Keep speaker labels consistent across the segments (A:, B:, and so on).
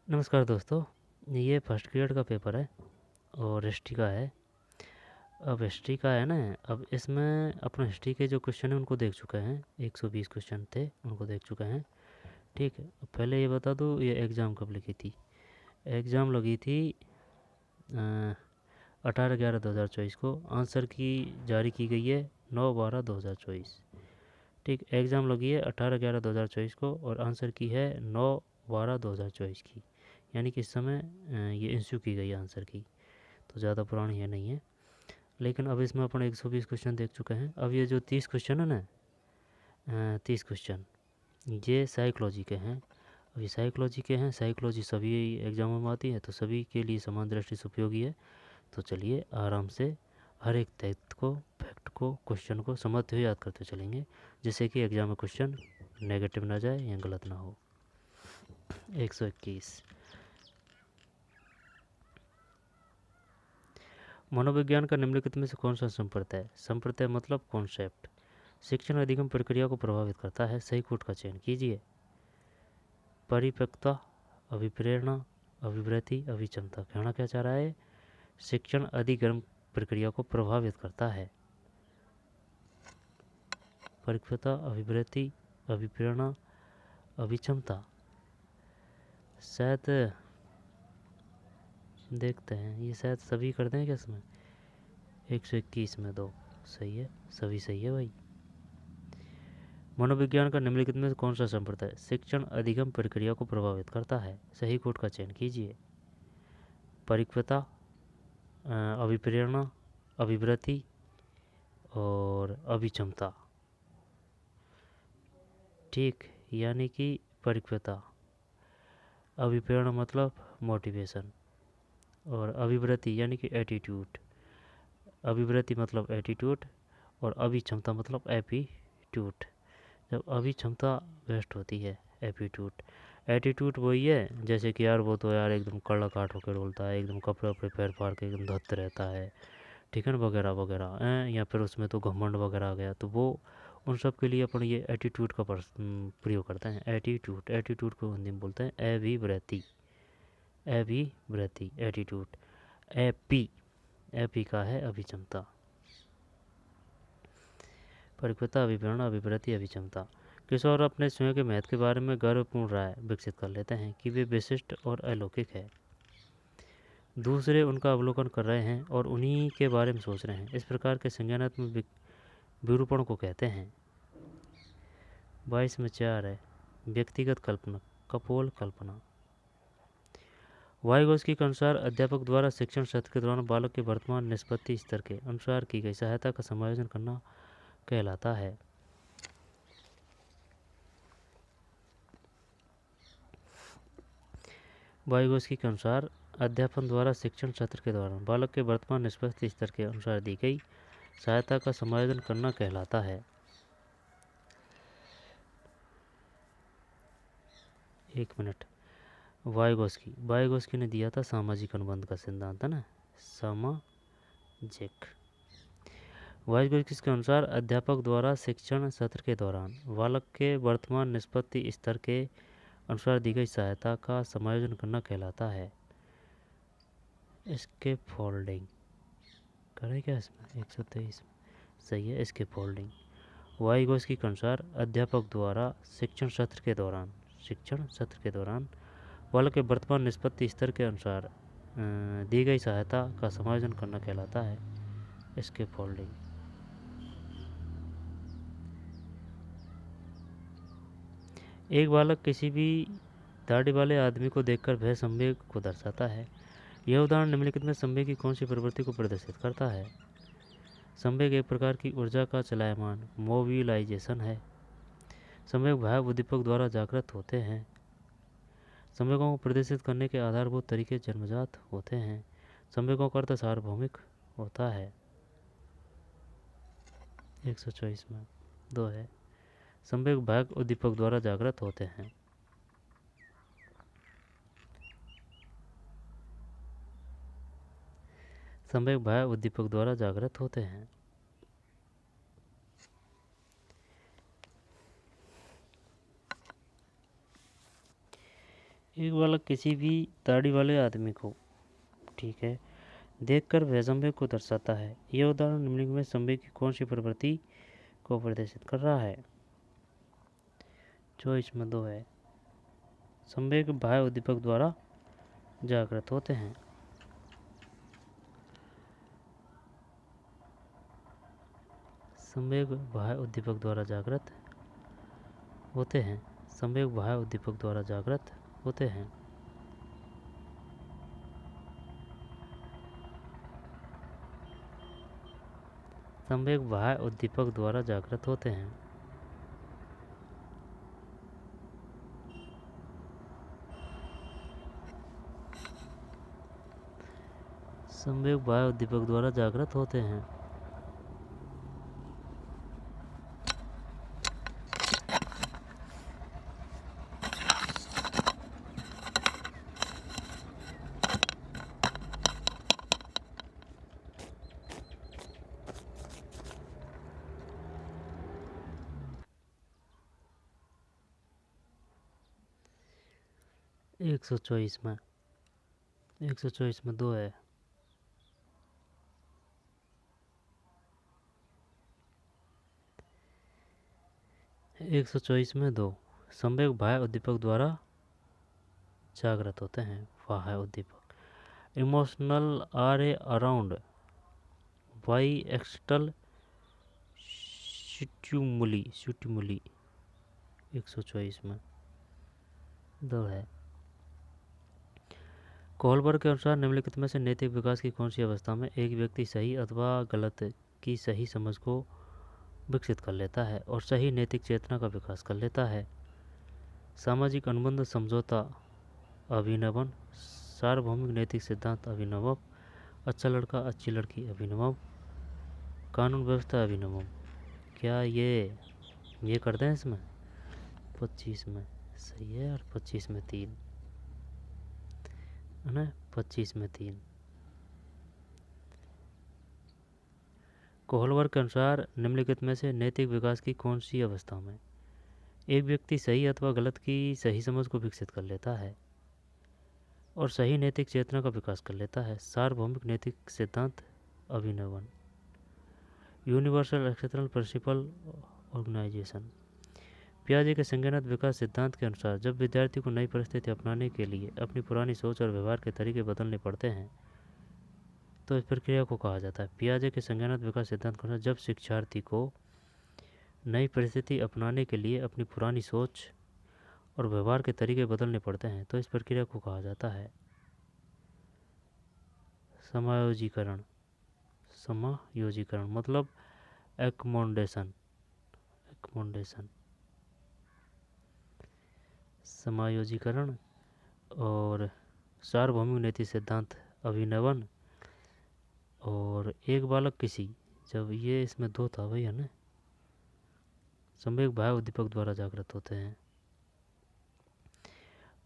A: नमस्कार दोस्तों, ये फर्स्ट ग्रेड का पेपर है और हिस्ट्री का है। अब हिस्ट्री का है ना, अब इसमें अपना हिस्ट्री के जो क्वेश्चन हैं उनको देख चुके हैं। 120 क्वेश्चन थे, उनको देख चुके हैं। ठीक है, अब पहले ये बता दूँ ये एग्ज़ाम कब लगी थी। एग्ज़ाम लगी थी 18/11/2024 को। आंसर की जारी की गई है 9/12/2024। ठीक, एग्ज़ाम लगी है 18/11/2024 को और आंसर की है 9/12/2024 की। यानी कि इस समय ये इशू की गई आंसर की, तो ज़्यादा पुरानी है नहीं है। लेकिन अब इसमें अपन 120 क्वेश्चन देख चुके हैं। अब ये जो 30 क्वेश्चन है ना, 30 क्वेश्चन ये साइकोलॉजी के हैं। अब ये साइकोलॉजी के हैं, साइकोलॉजी सभी एग्जामों में आती है तो सभी के लिए समान दृष्टि से उपयोगी है। तो चलिए आराम से हर एक तथ्य को, फैक्ट को, क्वेश्चन को समझते हुए याद करते चलेंगे, जिससे कि एग्जाम में क्वेश्चन नेगेटिव ना जाए या गलत ना हो। 121, मनोविज्ञान का निम्नलिखित में से कौन सा संप्रदाय? संप्रदाय मतलब कॉन्सेप्ट शिक्षण अधिगम प्रक्रिया को प्रभावित करता है। सही कोट का चयन कीजिए। परिपक्वता, अभिप्रेरणा, अभिवृत्ति, अभिक्षमता। कहना क्या चाह रहा है? शिक्षण अधिगम प्रक्रिया को प्रभावित करता है। परिपक्वता, अभिवृत्ति, अभिप्रेरणा, अभिक्षमता। शायद देखते हैं, ये शायद सभी कर दें क्या इसमें? 121 में 2 सही है, सभी सही है भाई। मनोविज्ञान का निम्नलिखित में कौन सा संप्रदाय शिक्षण अधिगम प्रक्रिया को प्रभावित करता है? सही कोट का चयन कीजिए। परिपक्वता, अभिप्रेरणा, अभिवृत्ति और अभिक्षमता। ठीक, यानी कि परिपक्वता। अभिप्रेरणा मतलब मोटिवेशन और अभिवृत्ति यानी कि एटीट्यूड। अभिवृत्ति मतलब एटीट्यूड और अभिक्षमता मतलब एपीट्यूड। जब अभिक्षमता बेस्ट होती है, एपीट्यूड। एटीट्यूड वही है जैसे कि यार वो तो यार एकदम कड़ा काट होकर बोलता है, एकदम कपड़े वपड़े पैर फाड़ के एकदम धत्त रहता है, ठीक है ना, वगैरह वगैरह या फिर उसमें तो घमंड वगैरह आ गया, तो वो उन सब के लिए अपन ये एटीट्यूड का प्रयोग करते हैं। एटीट्यूड, एटीट्यूड को हिंदी में बोलते हैं अभिवृत्ति। अभिवृत्ति, एटीट्यूड। एपी, एपी का है अभिक्षमता। परिपक्वता, अभिप्रेरणा, अभिवृत्ति, अभिक्षमता। किशोर अपने स्वयं के महत्व के बारे में गर्वपूर्ण राय विकसित कर लेते हैं कि वे विशिष्ट और अलौकिक है। दूसरे उनका अवलोकन कर रहे हैं और उन्हीं के बारे में सोच रहे हैं। इस प्रकार के संज्ञानात्मक विरूपण को कहते हैं। 22 में 4 है, व्यक्तिगत कल्पना, कपोल कल्पना। वाइगोस्की के अनुसार अध्यापक द्वारा शिक्षण सत्र के दौरान बालक के वर्तमान निष्पत्ति स्तर के अनुसार की गई सहायता का समायोजन करना कहलाता है। वाइगोस्की के अनुसार अध्यापन द्वारा शिक्षण सत्र के दौरान बालक के वर्तमान निष्पत्ति स्तर के अनुसार दी गई सहायता का समायोजन करना कहलाता है। 1 मिनट। वाइगोस्की ने दिया था सामाजिक अनुबंध का सिद्धांत, है ना, सामाजिक। वाइगोस्की के अनुसार अध्यापक द्वारा शिक्षण सत्र के दौरान बालक के वर्तमान निष्पत्ति स्तर के अनुसार दी गई सहायता का समायोजन करना कहलाता है। इसके फोल्डिंग करें क्या इसमें? 123 सही है, इसके फोल्डिंग। वाइगोस्की के अनुसार अध्यापक द्वारा शिक्षण सत्र के दौरान बालक के वर्तमान निष्पत्ति स्तर के अनुसार दी गई सहायता का समायोजन करना कहलाता है। इसके फोल्डिंग। एक बालक किसी भी दाढ़ी वाले आदमी को देखकर भय संवेग को दर्शाता है। यह उदाहरण निम्नलिखित में संवेग की कौन सी प्रवृत्ति को प्रदर्शित करता है? संवेग एक प्रकार की ऊर्जा का चलायमान मोबिलाइजेशन है। संवेग भाव उद्दीपक द्वारा जागृत होते हैं। संवेगों को प्रदर्शित करने के आधारभूत तरीके जन्मजात होते हैं। संवेगों का अर्थ सार्वभौमिक होता है। 124 में 2 है, संवेग भाग उद्दीपक द्वारा जागृत होते हैं। संवेग भाग उद्दीपक द्वारा जागृत होते हैं। एक बालक किसी भी दाढ़ी वाले आदमी को, ठीक है, देखकर वह संवेग को दर्शाता है। यह उदाहरण निम्नलिखित में संवेग की कौन सी प्रवृत्ति को प्रदर्शित कर रहा है? चॉइस में 2 है। संवेग बाह्य उद्दीपक द्वारा जागृत होते हैं। संवेग बाह्य उद्दीपक द्वारा जागृत होते हैं। संवेग बाह्य उद्दीपक द्वारा जागृत होते हैं। संवेग बाह्य उद्दीपक द्वारा जागृत होते हैं। संवेग बाह्य उद्दीपक द्वारा जागृत होते हैं। 124 में 2 है। 124 में 2 संवेग बाह्य उद्दीपक द्वारा जागृत होते हैं। बाह्य उद्दीपक emotional are a around by external stimuli 124 में 2 है। कोहलबर्ग के अनुसार निम्नलिखित में से नैतिक विकास की कौन सी अवस्था में एक व्यक्ति सही अथवा गलत की सही समझ को विकसित कर लेता है और सही नैतिक चेतना का विकास कर लेता है? सामाजिक अनुबंध समझौता अभिनवन, सार्वभौमिक नैतिक सिद्धांत अभिनव, अच्छा लड़का अच्छी लड़की अभिनव, कानून व्यवस्था अभिनव। क्या ये कर दें इसमें? 25 में सही है और 25 में 3 है ना। 25 में 3। कोहलबर्ग के अनुसार निम्नलिखित में से नैतिक विकास की कौन सी अवस्था में एक व्यक्ति सही अथवा गलत की सही समझ को विकसित कर लेता है और सही नैतिक चेतना का विकास कर लेता है? सार्वभौमिक नैतिक सिद्धांत अभिनवन, यूनिवर्सल एक्सेप्शनल प्रिंसिपल ऑर्गेनाइजेशन। पियाजे के संज्ञानात्मक विकास सिद्धांत के अनुसार जब विद्यार्थी को नई परिस्थिति अपनाने के लिए अपनी पुरानी सोच और व्यवहार के तरीके बदलने पड़ते हैं तो इस प्रक्रिया को कहा जाता है। पियाजे के संज्ञानात्मक विकास सिद्धांत के अनुसार जब शिक्षार्थी को नई परिस्थिति अपनाने के लिए अपनी पुरानी सोच और व्यवहार के तरीके बदलने पड़ते हैं तो इस प्रक्रिया को कहा जाता है समायोजीकरण। समायोजीकरण मतलब एक्मोडेशन। समायोजीकरण और सार्वभौमिक नैतिक सिद्धांत अभिनवन और एक बालक किसी, जब ये इसमें 2 था भैया ना। संवेग बाह्य उद्दीपक द्वारा जागृत होते हैं।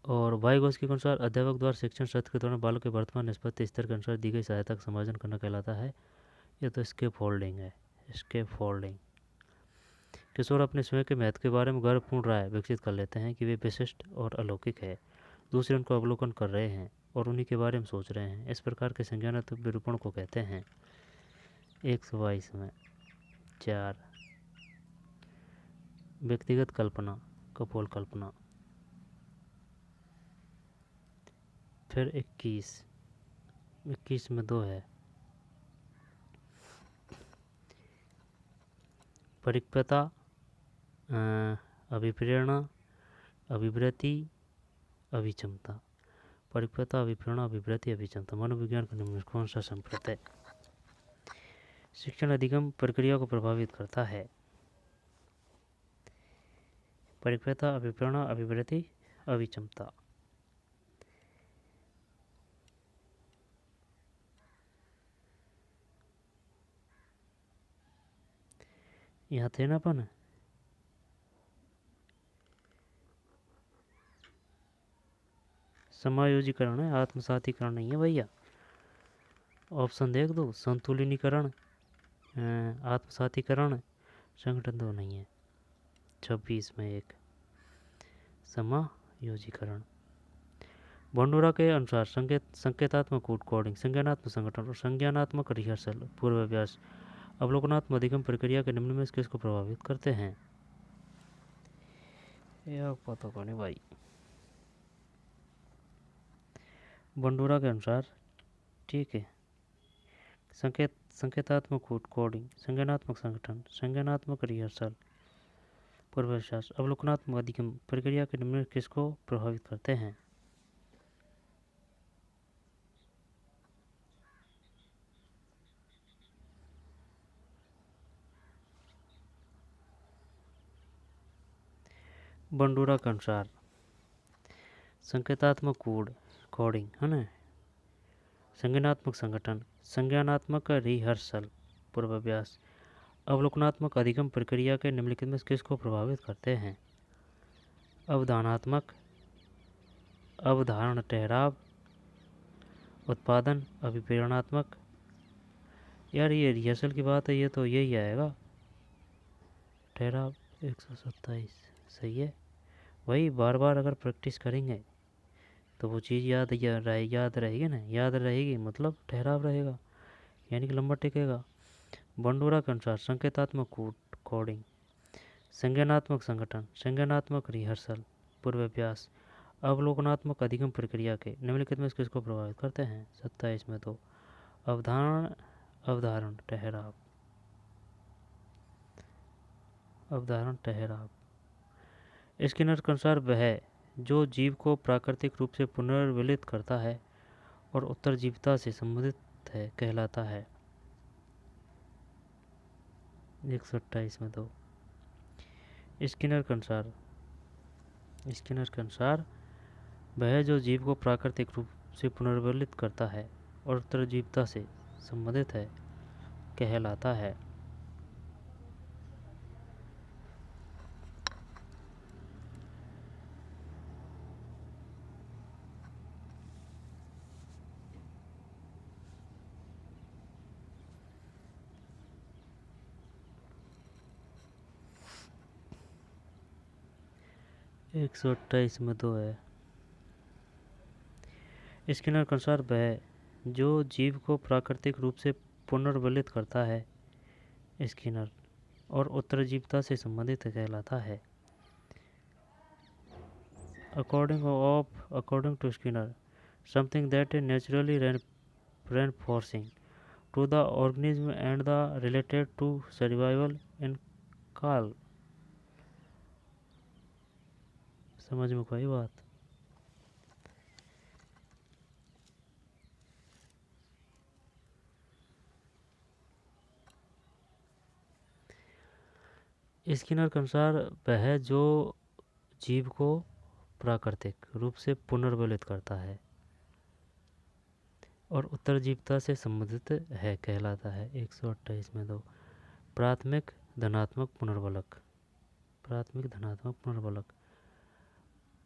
A: और वाइगोत्स्की के अनुसार अध्यापक द्वारा शिक्षण सत्र के दौरान बालक के वर्तमान निष्पत्ति स्तर के अनुसार दी गई सहायता का समायोजन करना कहलाता है। यह तो स्केप फोल्डिंग है। किशोर अपने स्वयं के महत्व के बारे में गर्वपूर्ण राय विकसित कर लेते हैं कि वे विशिष्ट और अलौकिक है। दूसरे उनको अवलोकन कर रहे हैं और उन्हीं के बारे में सोच रहे हैं। इस प्रकार के संज्ञानात्मक निरूपण को कहते हैं। 122 में 4 व्यक्तिगत कल्पना कपोल कल्पना। फिर 21 में 2 है। परिपक्वता अभिप्रेरणा अभिवृत्ति अभिक्षमता। परिपक्वता अभिप्रेरणा अभिवृत्ति अभिक्षमता मनोविज्ञान का निम्न कौन सा संप्रदाय शिक्षण अधिगम प्रक्रिया को प्रभावित करता है? परिपक्वता अभिप्रेरणा अभिवृत्ति अभिक्षमता। यहाँ थे ना अपन। समायोजीकरण है, आत्मसातीकरण नहीं है भैया। ऑप्शन देख दो, संतुलिनीकरण आत्मसातीकरण संगठन 2 नहीं है। 26 में 1 समायोजीकरण। बंडूरा के अनुसार संकेतात्मक कूट कोडिंग, संज्ञानात्मक संगठन और संज्ञानात्मक रिहर्सल पूर्वाभ्यास अवलोकनात्मक अधिगम प्रक्रिया के निम्न में से किसको प्रभावित करते हैं? यह पता को नहीं भाई। बंडूरा के अनुसार, ठीक है, संकेतात्मक कूट कोडिंग, संज्ञानात्मक संगठन, संज्ञानात्मक रिहर्सल पूर्वाभ्यास अवलोकनात्मक अधिगम प्रक्रिया के निम्न में किसको प्रभावित करते हैं? बंडूरा के अनुसार संकेतात्मक कोडिंग है ना, संज्ञानात्मक संगठन, संज्ञानात्मक रिहर्सल पूर्वाभ्यास अवलोकनात्मक अधिगम प्रक्रिया के निम्नलिखित में किसको प्रभावित करते हैं? अवधारणात्मक, अवधारण ठहराव, उत्पादन, अभिप्रेरणात्मक। यार ये रिहर्सल की बात है, ये तो यही आएगा ठहराव। 127 सही है। वही बार बार अगर प्रैक्टिस करेंगे तो वो चीज़ याद रहेगी ना, याद रहेगी मतलब ठहराव रहेगा, यानी कि लंबा टिकेगा। बंडूरा के अनुसार संकेतात्मक कोडिंग, संज्ञानात्मक संगठन, संज्ञानात्मक रिहर्सल पूर्वाभ्यास अवलोकनात्मक अधिगम प्रक्रिया के निम्नलिखित में किसको प्रभावित करते हैं? 27 में तो अवधारण ठहराव, अवधारण ठहराव। स्किनर के अनुसार वह जो जीव को प्राकृतिक रूप से पुनर्वलित करता है और उत्तरजीविता से संबंधित है कहलाता है। 128 में तो स्किनर के अनुसार वह जो जीव को प्राकृतिक रूप से पुनर्वलित करता है और उत्तरजीविता से संबंधित है कहलाता है। एक 128 में तो है। स्किनर के अनुसार वह जो जीव को प्राकृतिक रूप से पुनर्वलित करता है स्किनर और उत्तरजीविता से संबंधित कहलाता है। According to Skinner, something that is naturally reinforcing to the organism and the related to survival in call। समझ में कोई बात? स्किनर के अनुसार वह जो जीव को प्राकृतिक रूप से पुनर्वलित करता है और उत्तरजीविता से संबंधित है कहलाता है। 128 में दो प्राथमिक धनात्मक पुनर्वलक, प्राथमिक धनात्मक पुनर्वलक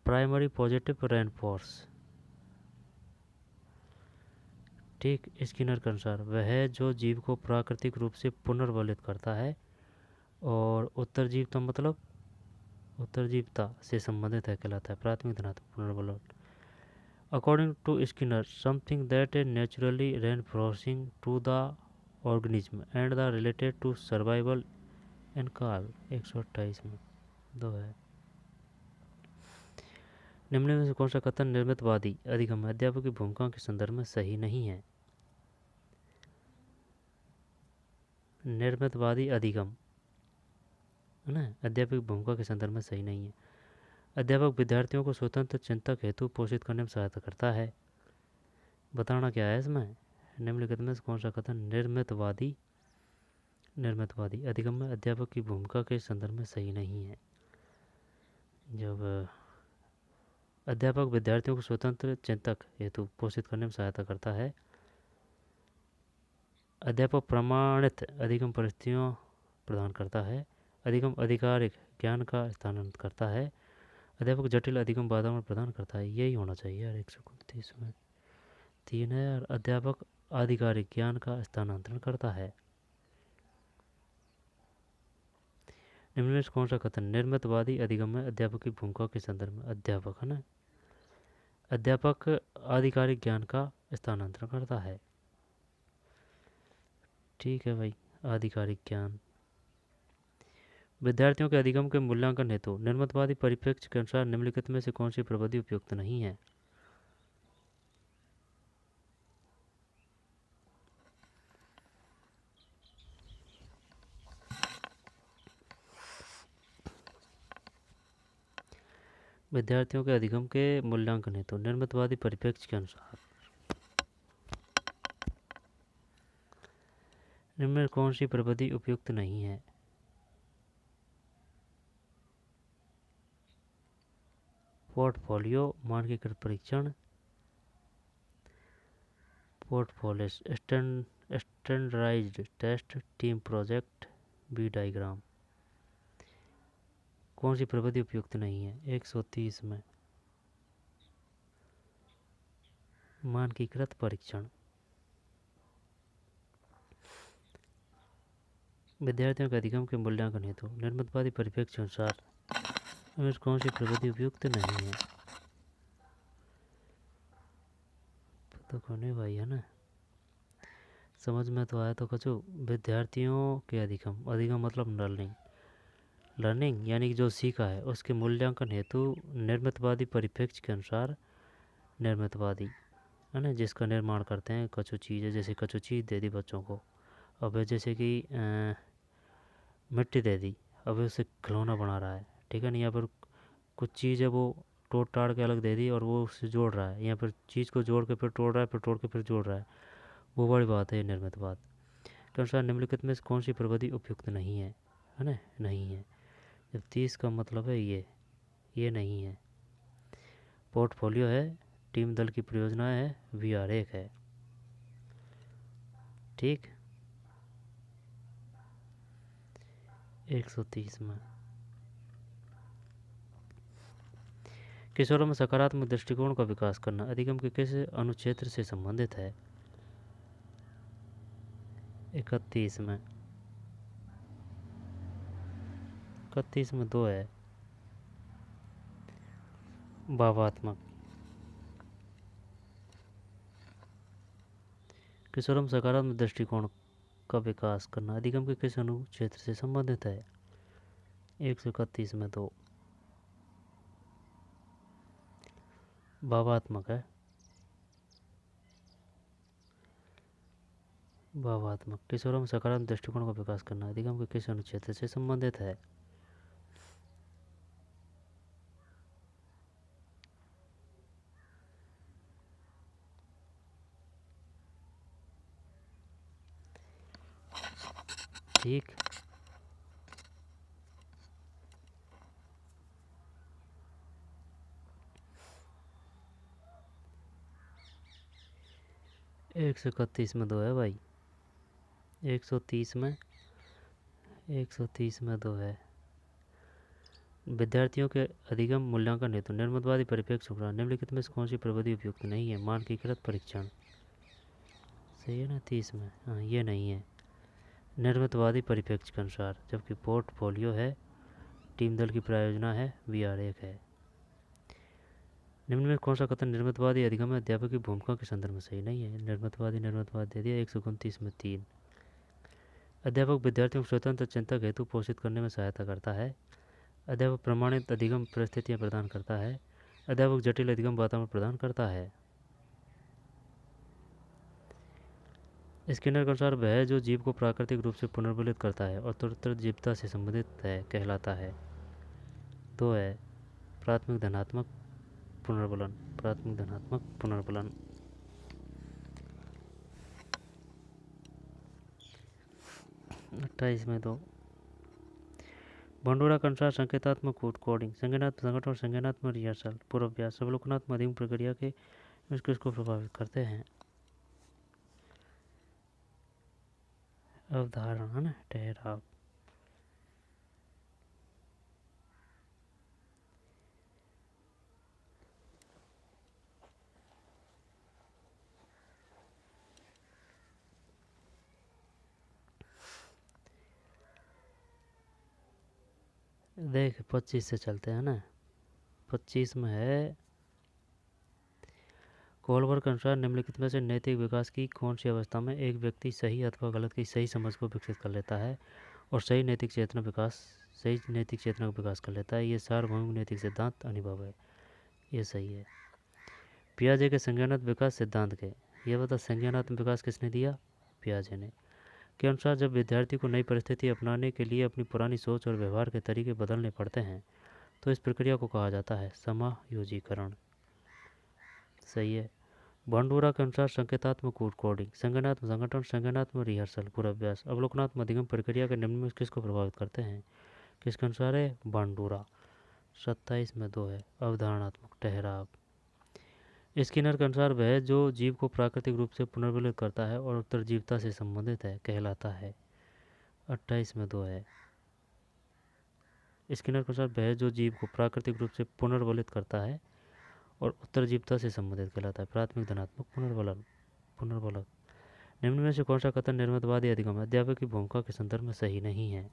A: प्राइमरी पॉजिटिव रेनफोर्स। ठीक, स्किनर के अनुसार वह जो जीव को प्राकृतिक रूप से पुनर्वलित करता है और उत्तरजीविता मतलब उत्तरजीविता से संबंधित है कहलाता है प्राथमिक धनात्मक पुनर्वलक। According to Skinner, something that is naturally reinforcing to the organism and the related to survival and call। 128 में दो है। निम्न में से कौन सा कथन निर्मितवादी अधिगम अध्यापक की भूमिका के संदर्भ में सही नहीं है? निर्मितवादी अधिगम है ना, अध्यापक की भूमिका के संदर्भ में सही नहीं है। अध्यापक विद्यार्थियों को स्वतंत्र चिंतक हेतु पोषित करने में सहायता करता है। बताना क्या है इसमें? निम्नलिखित में से कौन सा कथन निर्मितवादी अधिगम में अध्यापक की भूमिका के संदर्भ में सही नहीं है? जब अध्यापक विद्यार्थियों को स्वतंत्र चिंतक हेतु पोषित करने में सहायता करता है, अध्यापक प्रमाणित अधिगम परिस्थितियों प्रदान करता है, अधिगम आधिकारिक ज्ञान का स्थानांतरण करता है, अध्यापक जटिल अधिगम वातावरण प्रदान करता है। यही होना चाहिए यार। 129 में 3 है और अध्यापक आधिकारिक ज्ञान का स्थानांतरण करता है। निम्न में कौन सा कथन निर्मितवादी अधिगम में अध्यापक की भूमिका के संदर्भ में अध्यापक है ना, अध्यापक आधिकारिक ज्ञान का स्थानांतरण करता है। ठीक है भाई, आधिकारिक ज्ञान। विद्यार्थियों के अधिगम के मूल्यांकन हेतु निर्मतवादी परिप्रेक्ष्य के अनुसार निम्नलिखित में से कौन सी प्रविधि उपयुक्त नहीं है? विद्यार्थियों के अधिगम के मूल्यांकन हेतु निर्मितवादी परिप्रेक्ष्य के अनुसार निम्न में कौन सी प्रविधि उपयुक्त नहीं है? पोर्टफोलियो, मानकीकृत परीक्षण, portfolio standardized test, team project, B diagram. कौन सी प्रविधि उपयुक्त नहीं है? 130 में मानकीकृत परीक्षण। विद्यार्थियों के अधिगम के मूल्यांकन हेतु निर्मितवादी परिप्रेक्ष्य के अनुसार इनमें कौन सी प्रविधि उपयुक्त नहीं है? तो कौन है भाई, है ना? समझ में तो आया तो कछु। विद्यार्थियों के अधिगम, अधिगम मतलब लर्निंग यानी कि जो सीखा है उसके मूल्यांकन हेतु निर्मितवादी परिप्रेक्ष्य के अनुसार निर्मितवादी, है ना, जिसका निर्माण करते हैं कछु चीज़ है, जैसे कछु चीज़ दे दी बच्चों को, अब जैसे कि मिट्टी दे दी, अब उससे खिलौना बना रहा है, ठीक है ना, यहाँ पर कुछ चीज़ है वो तोड़ ताड़ के अलग दे दी और वो उससे जोड़ रहा है, यहाँ पर चीज़ को जोड़ के फिर तोड़ रहा है, फिर तोड़ के फिर जोड़ रहा है, वो बड़ी बात है निर्मितवाद के अनुसार। निम्नलिखित में से कौन सी प्रविधि उपयुक्त नहीं है ना? नहीं है। जब 30 का मतलब है ये नहीं है। पोर्टफोलियो है, टीम दल की परियोजना है, वीआर एक है। ठीक, 130 में किशोरों में सकारात्मक दृष्टिकोण का विकास करना अधिगम के किस अनुक्षेत्र से संबंधित है? 31 में 2 है भावात्मक। किशोरों में सकारात्मक दृष्टिकोण का विकास करना अधिगम के किस अनुक्षेत्र से संबंधित है? 131 में 2 भावात्मक है। भावात्मक। किशोरों में सकारात्मक दृष्टिकोण का विकास करना अधिगम के किस अनुक्षेत्र से संबंधित है? ठीक, 131 में 2 है भाई। 130 में 2 है। विद्यार्थियों के अधिगम मूल्यांकन हेतु निर्मितवादी परिप्रेक्ष्य निम्नलिखित में से कौन सी प्रविधि उपयुक्त नहीं है? मानकीकृत परीक्षण। सही है ना? 30 में हाँ, ये नहीं है निर्मितवादी परिप्रेक्ष्य के अनुसार। जबकि पोर्टफोलियो है, टीम दल की प्रायोजना है, वीआर एक है। निम्न में कौन सा कथन निर्मितवादी अधिगम में अध्यापक की भूमिका के संदर्भ में सही नहीं है? निर्मितवाद दे दिया। 129 में 3 अध्यापक विद्यार्थियों को स्वतंत्र चिंतक हेतु पोषित करने में सहायता करता है। अध्यापक प्रमाणित अधिगम परिस्थितियाँ प्रदान करता है। अध्यापक जटिल अधिगम वातावरण प्रदान करता है। स्किनर के अनुसार वह जो जीव को प्राकृतिक रूप से पुनर्बलित करता है और तुरंत जीवता से संबंधित है कहलाता है। 2 है प्राथमिक धनात्मक पुनर्बलन। 28 में 2 भंडूरा के अनुसार संकेतात्मक कोडिंग, संज्ञानात्मक संगठन और संज्ञानात्मक रिहर्सल, पूर्वाभ्यास, अवलोकनात्मक अधिगम प्रक्रिया के किसको प्रभावित करते हैं? अवधारणा, है ना, ठहराव। देख 25 से चलते हैं ना। 25 में है कोहलवर के अनुसार निम्नलिखित में से नैतिक विकास की कौन सी अवस्था में एक व्यक्ति सही अथवा गलत की सही समझ को विकसित कर लेता है और सही नैतिक चेतना का विकास कर लेता है? ये सार्वभौमिक नैतिक सिद्धांत अनुभव है। ये सही है। पियाजे के संज्ञानात्मक विकास सिद्धांत के, ये बता संज्ञानात्मक विकास किसने दिया? पियाजे ने। के अनुसार जब विद्यार्थी को नई परिस्थिति अपनाने के लिए अपनी पुरानी सोच और व्यवहार के तरीके बदलने पड़ते हैं तो इस प्रक्रिया को कहा जाता है समायोजीकरण। सही है। बांडुरा के अनुसार संकेतात्मक कोडिंग, संज्ञानात्मक संगठन, संज्ञानात्मक रिहर्सल, पूर्वाभ्यास, अवलोकनात्मक अधिगम प्रक्रिया के निम्न में किसको प्रभावित करते हैं? किसके अनुसार है? बांडुरा। 27 में 2 है। अवधारणात्मक ठहराव। स्किनर के अनुसार वह जो जीव को प्राकृतिक रूप से पुनर्वलित करता है और उत्तरजीवता से संबंधित है कहलाता है। 28 में 2 है। स्किनर के अनुसार वह जो जीव को प्राकृतिक रूप से पुनर्वलित करता है और उत्तरजीवता से संबंधित कहलाता है। प्राथमिक धनात्मक पुनर्वलक। निम्न में से कौन सा कथन निर्मितवादी अधिगम अध्यापक की भूमिका के संदर्भ में सही नहीं है?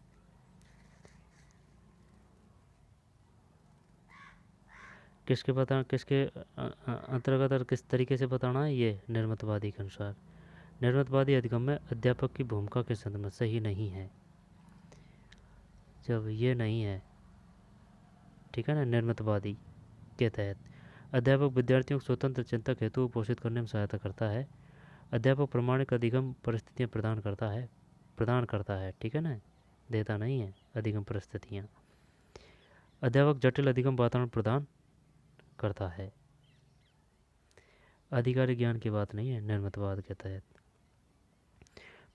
A: किसके अंतर्गत और किस तरीके से बताना है? ये निर्मितवादी के अनुसार। निर्मितवादी अधिगम में अध्यापक की भूमिका के संदर्भ में सही नहीं है। जब ये नहीं है, ठीक है ना, निर्मितवादी के तहत अध्यापक विद्यार्थियों को स्वतंत्र चिंतक हेतु पोषित करने में सहायता करता है। अध्यापक प्रामाणिक अधिगम परिस्थितियाँ प्रदान करता है, ठीक है ना, देता नहीं है अधिगम परिस्थितियाँ। अध्यापक जटिल अधिगम वातावरण प्रदान करता है। आधिकारिक ज्ञान की बात नहीं है निर्मितवाद के तहत।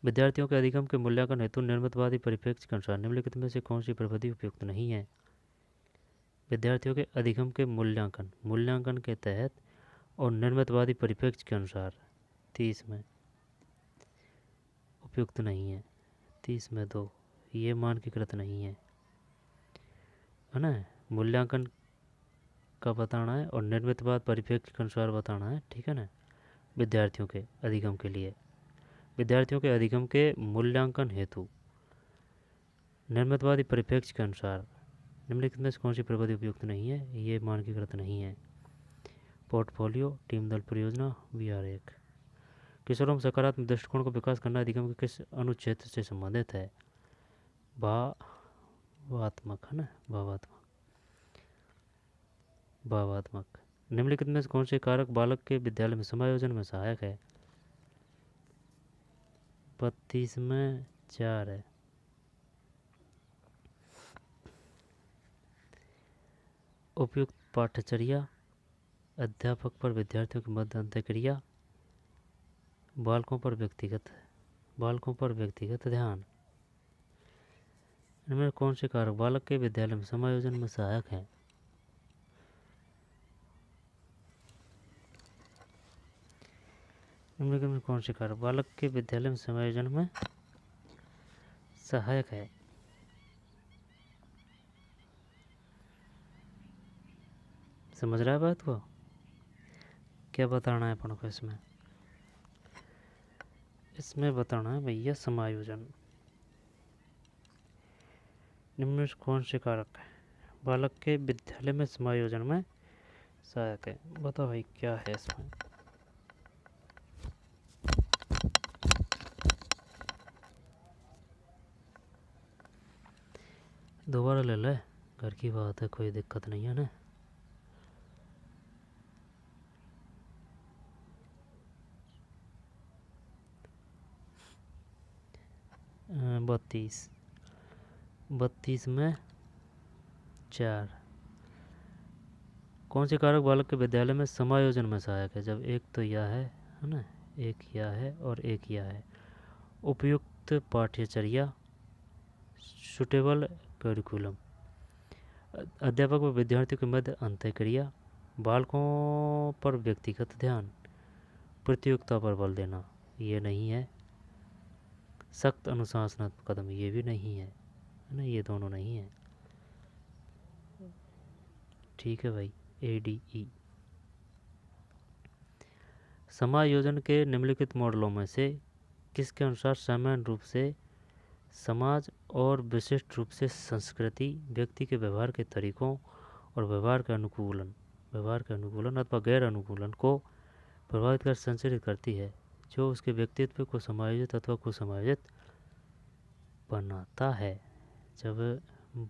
A: विद्यार्थियों के अधिगम के मूल्यांकन हेतु निर्मितवादी परिप्रेक्ष्य के अनुसार निम्नलिखित में से कौन सी प्रविधि उपयुक्त नहीं है? विद्यार्थियों के अधिगम के मूल्यांकन के तहत और निर्मितवादी परिप्रेक्ष्य के अनुसार 30 में उपयुक्त नहीं है। 30 में 2, ये मानकीकृत नहीं है ना। मूल्यांकन का बताना है और निर्मितवाद परिप्रेक्ष्य के अनुसार बताना है, ठीक है ना। विद्यार्थियों के अधिगम के लिए, विद्यार्थियों के अधिगम के मूल्यांकन हेतु निर्मितवादी परिप्रेक्ष्य के अनुसार निम्नलिखित में से कौन सी प्रविधि उपयुक्त नहीं है? ये मानकीकृत नहीं है। पोर्टफोलियो, टीम दल परियोजना, VR1। किशोरों में सकारात्मक दृष्टिकोण को विकास करना अधिगम के किस अनुच्छेद से संबंधित है? भावात्मक, है ना, भावात्मक। निम्नलिखित में से कौन से कारक बालक के विद्यालय में समायोजन में सहायक है? 32 में 4 है। उपयुक्त पाठ्यचर्या, अध्यापक पर विद्यार्थियों के मध्य अंतःक्रिया, बालकों पर व्यक्तिगत ध्यान। इनमें कौन से कारक बालक के विद्यालय में समायोजन में सहायक हैं? निम्नलिखित में कौन से कारक बालक के विद्यालय में समायोजन में सहायक है? समझ रहा है बात को? क्या बताना है अपन को इसमें बताना है भैया समायोजन। निम्न में कौन से कारक बालक के विद्यालय में समायोजन में सहायक है? बताओ भाई क्या है इसमें। दोबारा ले ले, घर की बात है, कोई दिक्कत नहीं है ना। बत्तीस में 4। कौन से कारक बालक के विद्यालय में समायोजन में सहायक है? जब एक तो यह है ना, एक यह है और एक यह है। उपयुक्त पाठ्यचर्या, सुटेबल करिकुलम, अध्यापक व विद्यार्थियों के मध्य अंतःक्रिया, बालकों पर व्यक्तिगत ध्यान, प्रतियोगिता पर बल देना, ये नहीं है। सख्त अनुशासनात्मक कदम, ये भी नहीं है ना, ये दोनों नहीं है। ठीक है भाई। ADE। समायोजन के निम्नलिखित मॉडलों में से किसके अनुसार सामान्य रूप से समाज और विशिष्ट रूप से संस्कृति व्यक्ति के व्यवहार के तरीकों और व्यवहार के अनुकूलन अथवा गैर अनुकूलन को प्रभावित कर संचालित करती है, जो उसके व्यक्तित्व को समायोजित अथवा कुसमायोजित बनाता है। जब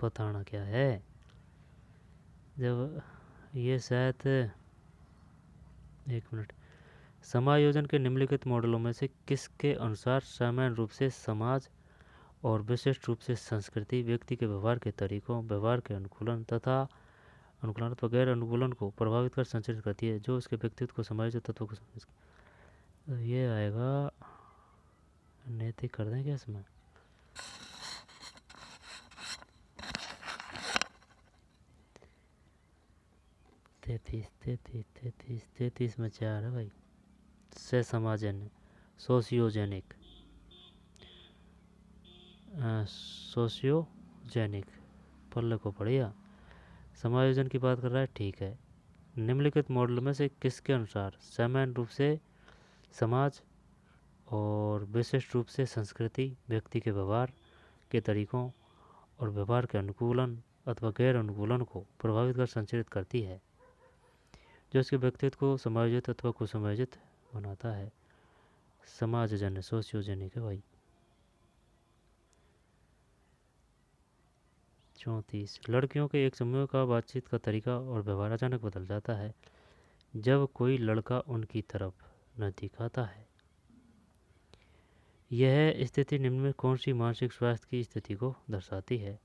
A: बताना क्या है, जब ये शायद 1 मिनट, समायोजन के निम्नलिखित मॉडलों में से किसके अनुसार सामान्य रूप से समाज और विशिष्ट रूप से संस्कृति व्यक्ति के व्यवहार के तरीकों, व्यवहार के अनुकूलन तथा अनुकूलन अथवा गैर अनुकूलन को प्रभावित कर संचालित करती है, जो उसके व्यक्तित्व को समायोजित तत्वों को तो ये आएगा नैतिक, कर दें क्या इसमें? तैतीस में 4 है भाई। से समाजन, सोशियोजेनिक, सोशियोजेनिक पल्ले को पढ़िया। समायोजन की बात कर रहा है, ठीक है। निम्नलिखित मॉडल में से किसके अनुसार सामान्य रूप से समाज और विशिष्ट रूप से संस्कृति व्यक्ति के व्यवहार के तरीकों और व्यवहार के अनुकूलन अथवा गैर अनुकूलन को प्रभावित कर संचालित करती है, जो उसके व्यक्तित्व को समायोजित अथवा कुसमायोजित बनाता है? समाजजन्य, सोशियोजेनिक है भाई। 34, लड़कियों के एक समूह का बातचीत का तरीका और व्यवहार अचानक बदल जाता है जब कोई लड़का उनकी तरफ नजदीक आता है। यह स्थिति निम्न में कौन सी मानसिक स्वास्थ्य की स्थिति को दर्शाती है?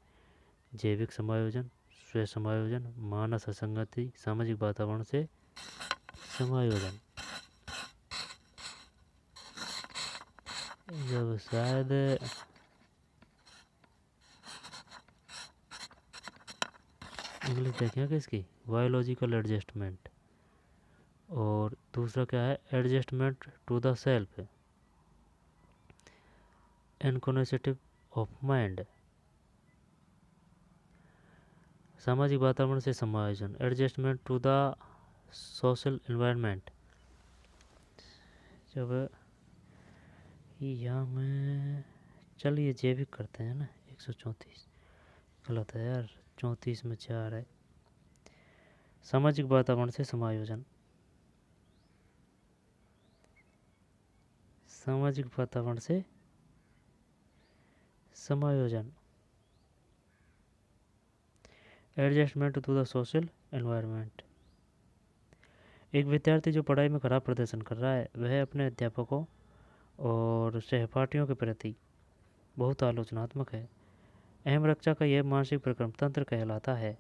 A: जैविक समायोजन, स्व समायोजन, मानस असंगति, सामाजिक वातावरण से समायोजन। जब शायद इंग्लिश देखें कि इसकी बायोलॉजिकल एडजस्टमेंट, और दूसरा क्या है, adjustment to the self, incognitive of mind. सामाजिक वातावरण से समायोजन, adjustment to the social environment. जब यहाँ में चलिए जैविक करते हैं ना, 134 गलत है यार, 34 में 4 है। सामाजिक वातावरण से समायोजन, सामाजिक वातावरण से समायोजन, adjustment to the social environment. एक विद्यार्थी जो पढ़ाई में खराब प्रदर्शन कर रहा है, वह अपने अध्यापकों और सहपाठियों के प्रति बहुत आलोचनात्मक है। अहम रक्षा का यह मानसिक प्रक्रम तंत्र कहलाता है।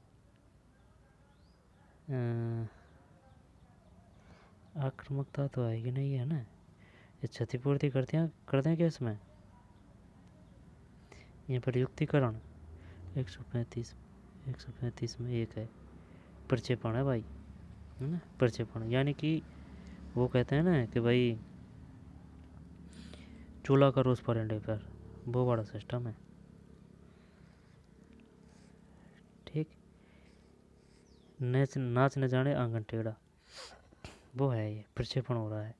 A: आक्रामकता तो आएगी नहीं है ना, ये क्षतिपूर्ति कर दें क्या इसमें? यहाँ पर युक्तिकरण 135 में 1 है, प्रक्षेपण है भाई, है ना, प्रक्षेपण। यानी कि वो कहते हैं ना कि भाई चूल्हा का रोज परेंडे पर, वो बड़ा सिस्टम है, ठीक। नाच न जाने आंगन टेढ़ा, वो है, ये प्रक्षेपण हो रहा है।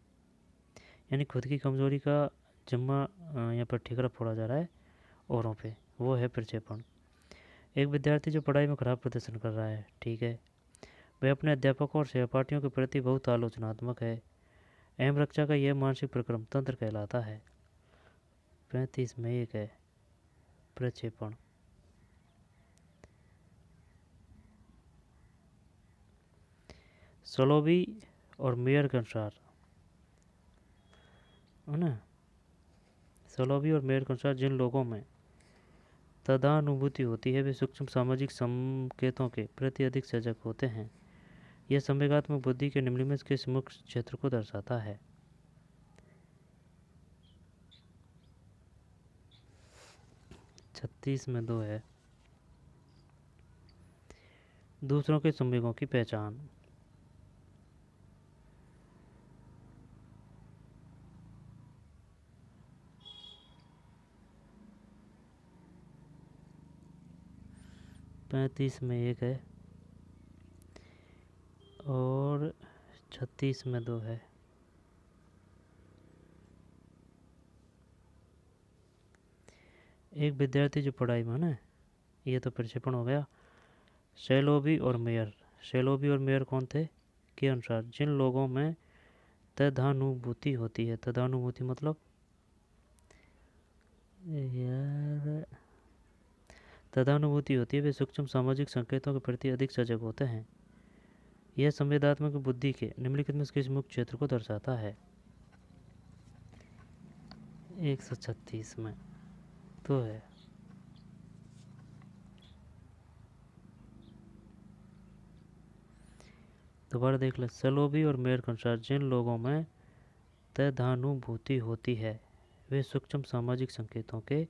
A: यानी खुद की कमजोरी का जम्मा यहाँ पर ठिकरा फोड़ा जा रहा है औरों पे, वो है प्रक्षेपण। एक विद्यार्थी जो पढ़ाई में खराब प्रदर्शन कर रहा है, ठीक है, वह अपने अध्यापकों और सहपाठियों के प्रति बहुत आलोचनात्मक है। अहम रक्षा का यह मानसिक प्रक्रम तंत्र कहलाता है। 35 में 1 है, प्रक्षेपण। सोलोबी और मेयर के अनुसार, है ना, सोलोबी और मेयर के अनुसार जिन लोगों में तदानुभूति होती है वे सूक्ष्म सामाजिक संकेतों के प्रति अधिक सजग होते हैं। यह संवेगात्मक बुद्धि के निम्नलिखित किस मुख्य क्षेत्र को दर्शाता है? 36 में 2 है, दूसरों के संवेगों की पहचान। पैंतीस में 1 है और 36 में 2 है। एक विद्यार्थी जो पढ़ाई में ना, ये तो प्रक्षेपण हो गया। शेलोबी और मेयर, शेलोबी और मेयर कौन थे? के अनुसार जिन लोगों में तदानुभूति होती है। तदानुभूति मतलब यार तदानुभूति होती है, वे सूक्ष्म सामाजिक संकेतों के प्रति अधिक सजग होते हैं। यह संवेदात्मक बुद्धि के निम्नलिखित में किस मुख्य क्षेत्र को दर्शाता है? 136 में तो है। दोबारा देख ले। सलोबी और मेयर के अनुसार जिन लोगों में तदानुभूति होती है वे सूक्ष्म सामाजिक संकेतों के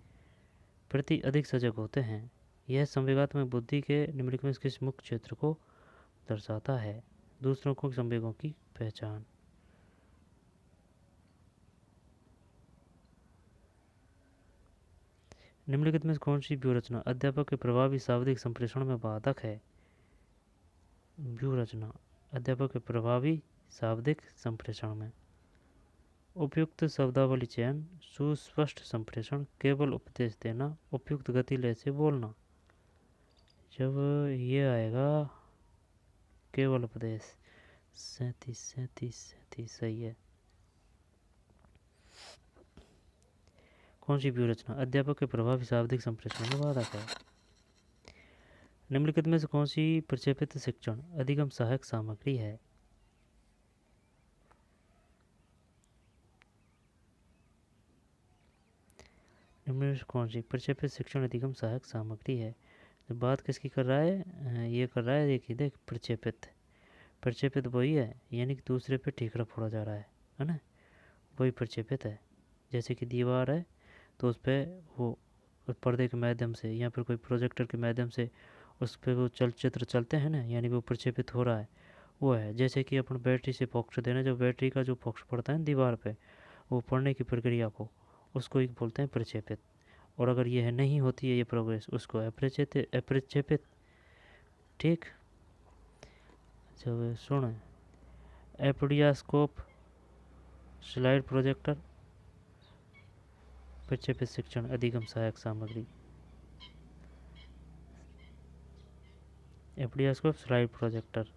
A: प्रति अधिक सजग होते हैं। यह संवेगात्मक बुद्धि के निम्नलिखित में किस मुख्य क्षेत्र को दर्शाता है? दूसरों को संवेगों की पहचान। निम्नलिखित में कौन सी व्यूहरचना अध्यापक के प्रभावी शाब्दिक संप्रेषण में बाधक है? व्यूहरचना अध्यापक के प्रभावी शाब्दिक संप्रेषण में उपयुक्त शब्दावली चयन, सुस्पष्ट संप्रेषण, केवल उपदेश देना, उपयुक्त गति लय से बोलना। जब ये आएगा केवल उपदेश, 37 सही है। कौन सी व्यूहरचना अध्यापक के प्रभावी शाब्दिक संप्रेषण में बाधक है? निम्नलिखित में से कौन सी प्रक्षेपित शिक्षण अधिगम सहायक सामग्री है? निम्नलिखित में से कौन सी प्रक्षेपित शिक्षण अधिगम सहायक सामग्री है? तो बात किसकी कर रहा है? ये कर रहा है, देखिए देख, प्रक्षेपित। प्रक्षेपित वही है यानी कि दूसरे पे ठीकरा फोड़ा जा रहा है ना, वही प्रक्षेपित है। जैसे कि दीवार है तो उस पर वो पर्दे के माध्यम से या फिर कोई प्रोजेक्टर के माध्यम से उस पर वो चलचित्र चलते हैं ना, यानी वो प्रक्षेपित हो रहा है, वो है। जैसे कि अपन बैटरी से फोकस देना, जो बैटरी का जो फोकस पड़ता है दीवार पे, वो पड़ने की प्रक्रिया को, उसको एक बोलते हैं प्रक्षेपित। और अगर यह नहीं होती है ये प्रोग्रेस, उसको अप्रक्षेपित। ठीक, जब सुन, एपोडियास्कोप, स्लाइड प्रोजेक्टर, प्रक्षेपित शिक्षण अधिगम सहायक सामग्री। एपोडियास्कोप, स्लाइड प्रोजेक्टर,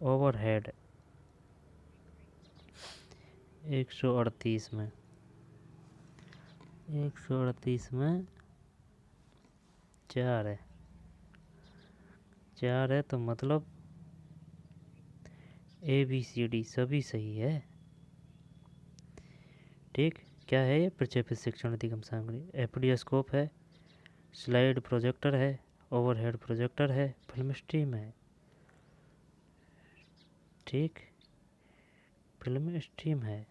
A: ओवरहेड 138 में 4 है। 4 है तो मतलब ABCD सभी सही है। ठीक, क्या है ये? प्रक्षेपित शिक्षण अधिगम सामग्री। एपोडियास्कोप है, स्लाइड प्रोजेक्टर है, ओवरहेड प्रोजेक्टर है, फिल्म स्ट्रीम है। ठीक, फिल्म स्ट्रीम है।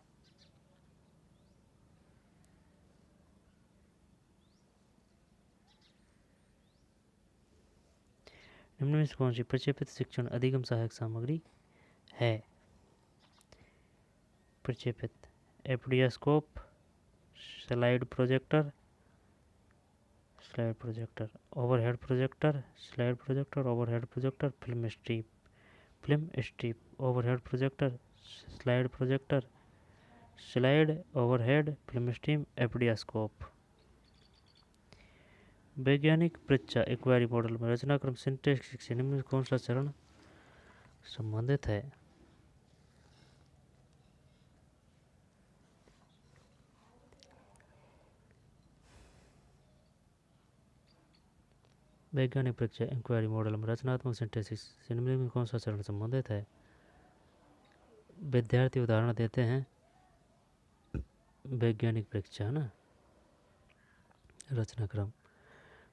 A: निम्न में से कौन सी प्रक्षेपित शिक्षण अधिगम सहायक सामग्री है? प्रक्षेपित epidiascope, slide projector, overhead projector, slide projector, overhead projector, film strip, overhead projector, slide overhead, film stream, epidiascope. वैज्ञानिक परीक्षा एक्वायरी मॉडल में रचनाक्रम सिंटैक्स से निम्न में कौन सा चरण संबंधित है? वैज्ञानिक परीक्षा इंक्वायरी मॉडल में रचनात्मक सिंथेसिस से निम्न में कौन सा चरण संबंधित है? विद्यार्थी उदाहरण देते हैं, वैज्ञानिक परीक्षा है ना, रचनाक्रम।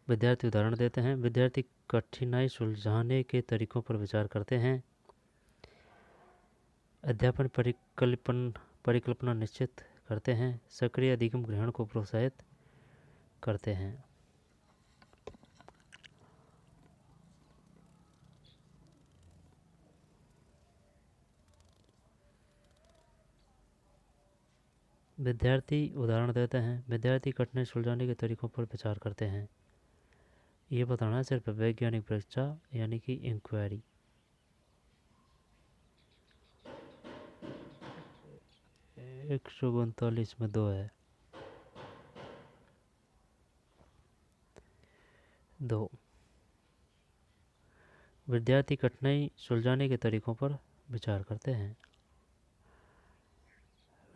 A: विद्यार्थी उदाहरण देते हैं, विद्यार्थी कठिनाई सुलझाने के तरीकों पर विचार करते हैं, अध्यापन परिकल्पना निश्चित करते हैं, सक्रिय अधिगम ग्रहण को प्रोत्साहित करते हैं। विद्यार्थी उदाहरण देते हैं, विद्यार्थी कठिनाई सुलझाने के तरीकों पर विचार करते हैं। ये बताना है सिर्फ वैज्ञानिक परीक्षा यानी कि इंक्वायरी। एक 139 में 2 है। 2 विद्यार्थी कठिनाई सुलझाने के तरीकों पर विचार करते हैं।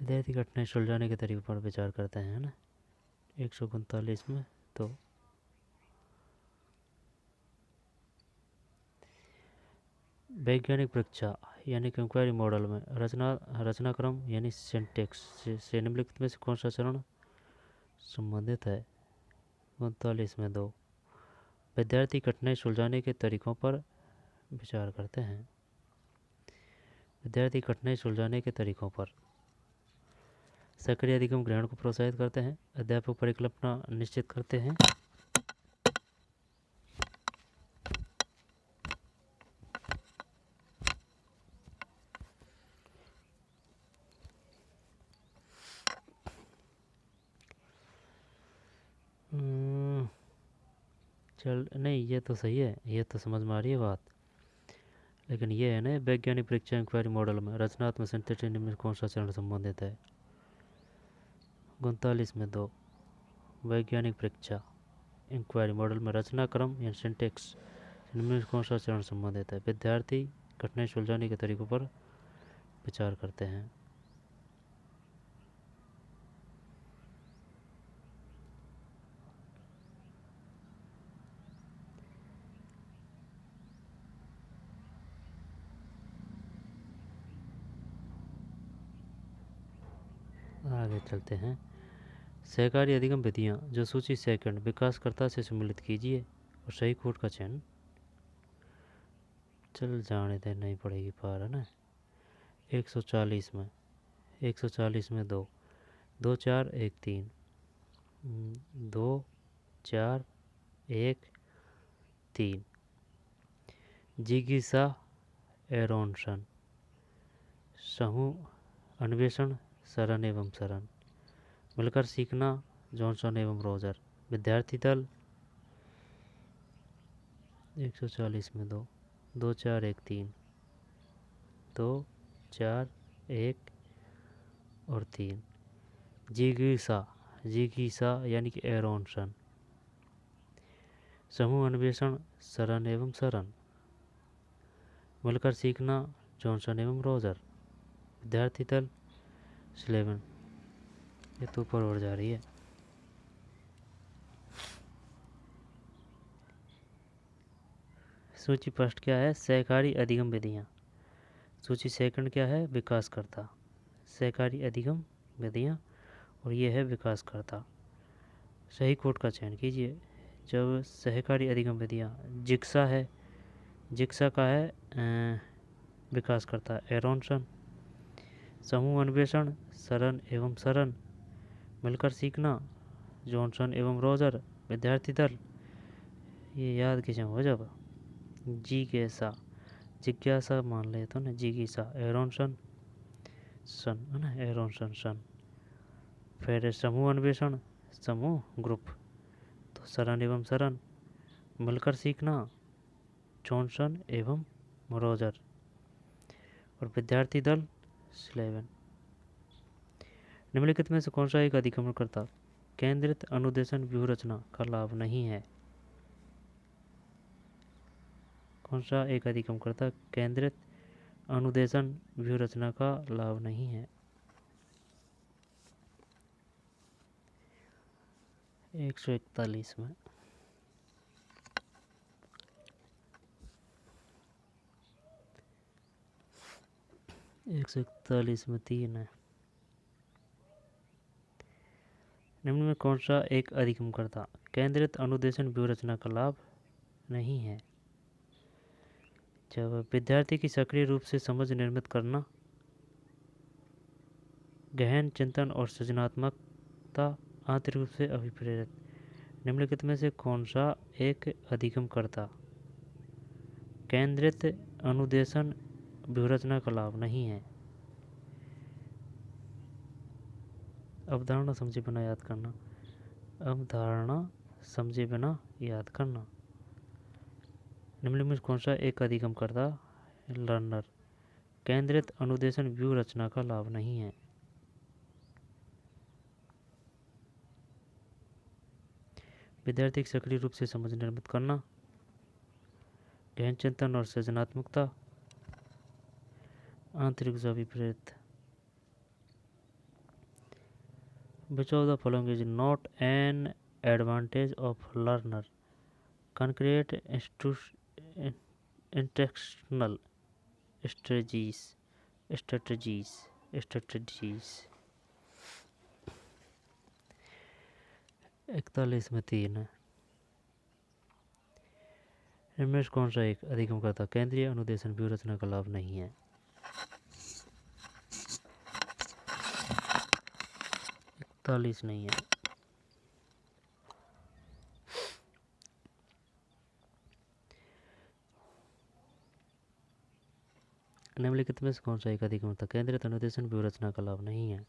A: विद्यार्थी कठिनाई सुलझाने के तरीकों पर विचार करते हैं, है ना। 139 में तो वैज्ञानिक परीक्षा यानी कि इंक्वायरी मॉडल में रचनाक्रम यानी सिंटेक्स से निम्नलिखित में से कौन सा चरण संबंधित है। 39 में 2 विद्यार्थी कठिनाई सुलझाने के तरीकों पर विचार करते हैं। विद्यार्थी कठिनाई सुलझाने के तरीकों पर सक्रिय अधिगम ग्रहण को प्रोत्साहित करते हैं, अध्यापक परिकल्पना निश्चित करते हैं, चल नहीं ये तो सही है, ये तो समझ में आ रही है बात, लेकिन ये है ना वैज्ञानिक परीक्षा इंक्वायरी मॉडल में रचनात्मक सिंथेटिक में कौन सा चरण संबंधित है। 39 में 2 वैज्ञानिक परीक्षा इंक्वायरी मॉडल में रचनाक्रम या सिंटेक्स इनमें कौन सा चरण संबंधित है। विद्यार्थी कठिनाई सुलझाने के तरीकों पर विचार करते हैं। आगे चलते हैं। सहकारी अधिगम विधियाँ जो सूची सेकंड विकासकर्ता से सम्मिलित कीजिए और सही कोड का चयन चल जाने दे नहीं पड़ेगी पार, है ना। 140 में 2 2 4 1 3 2 4 1 3 जिगीसा एरोनसन समूह अन्वेषण सरन एवं सरन मिलकर सीखना जॉनसन एवं रोजर विद्यार्थी दल 140 में 2 2 4 1 3 2 4 1 और 3 जिगीसा यानी कि एरोनसन समूह अन्वेषण सरन एवं सरन मिलकर सीखना जॉनसन एवं रोजर विद्यार्थी दल 11। ये तो ऊपर और जा रही है। सूची फर्स्ट क्या है, सहकारी अधिगम विधियाँ। सूची सेकंड क्या है, विकासकर्ता। सहकारी अधिगम विधियाँ और ये है विकासकर्ता। सही कोड का चयन कीजिए। जब सहकारी अधिगम विधियाँ जिक्सा है, जिक्सा का है विकासकर्ता एरोनसन। समूह अन्वेषण सरन एवं सरन मिलकर सीखना जॉनसन एवं रोजर विद्यार्थी दल। ये याद कीजिए हो जब जिज्ञासा मान ले तो ना जिज्ञासा एरोनसन सन, है ना, एरोनसन सन। फिर समूह अन्वेषण समूह ग्रुप तो सरन एवं सरन मिलकर सीखना जॉनसन एवं रोजर और विद्यार्थी दल 11। निम्नलिखित में से कौन सा एक अधिगमनकर्ता केंद्रित अनुदेशन व्यूहरचना का लाभ नहीं है। कौन सा एक अधिगमनकर्ता केंद्रित अनुदेशन व्यूहरचना का लाभ नहीं है। 141 में 141 में 3 है। निम्न में कौन सा एक अधिगमनकर्ता केंद्रित अनुदेशन व्यूहरचना का लाभ नहीं है। जब विद्यार्थी की सक्रिय रूप से समझ निर्मित करना, गहन चिंतन और सृजनात्मकता, आंतरिक रूप से अभिप्रेरित। निम्नलिखित में से कौन सा एक अधिगमनकर्ता केंद्रित अनुदेशन व्यूहरचना का लाभ नहीं है। अवधारणा समझे बिना याद करना, अवधारणा समझे बिना याद करना। निम्नलिखित में कौन सा एक अधिगमनकर्ता लर्नर केंद्रित अनुदेशन व्यूहरचना का लाभ नहीं है। विद्यार्थी की सक्रिय रूप से समझ निर्मित करना, गहन चिंतन और सृजनात्मकता, आंतरिक से अभिप्रेरित। Which of the following is not an advantage of learner concrete intentional strategies strategies strategies 41 में 3 है। इनमें से कौन सा एक अधिगम करता केंद्रीय अनुदेशन व्यूहरचना का लाभ नहीं है? 41 नहीं है। निम्नलिखित में से कौन सा एक अधिगम करता केंद्रीय अनुदेशन व्यूहरचना का लाभ नहीं है?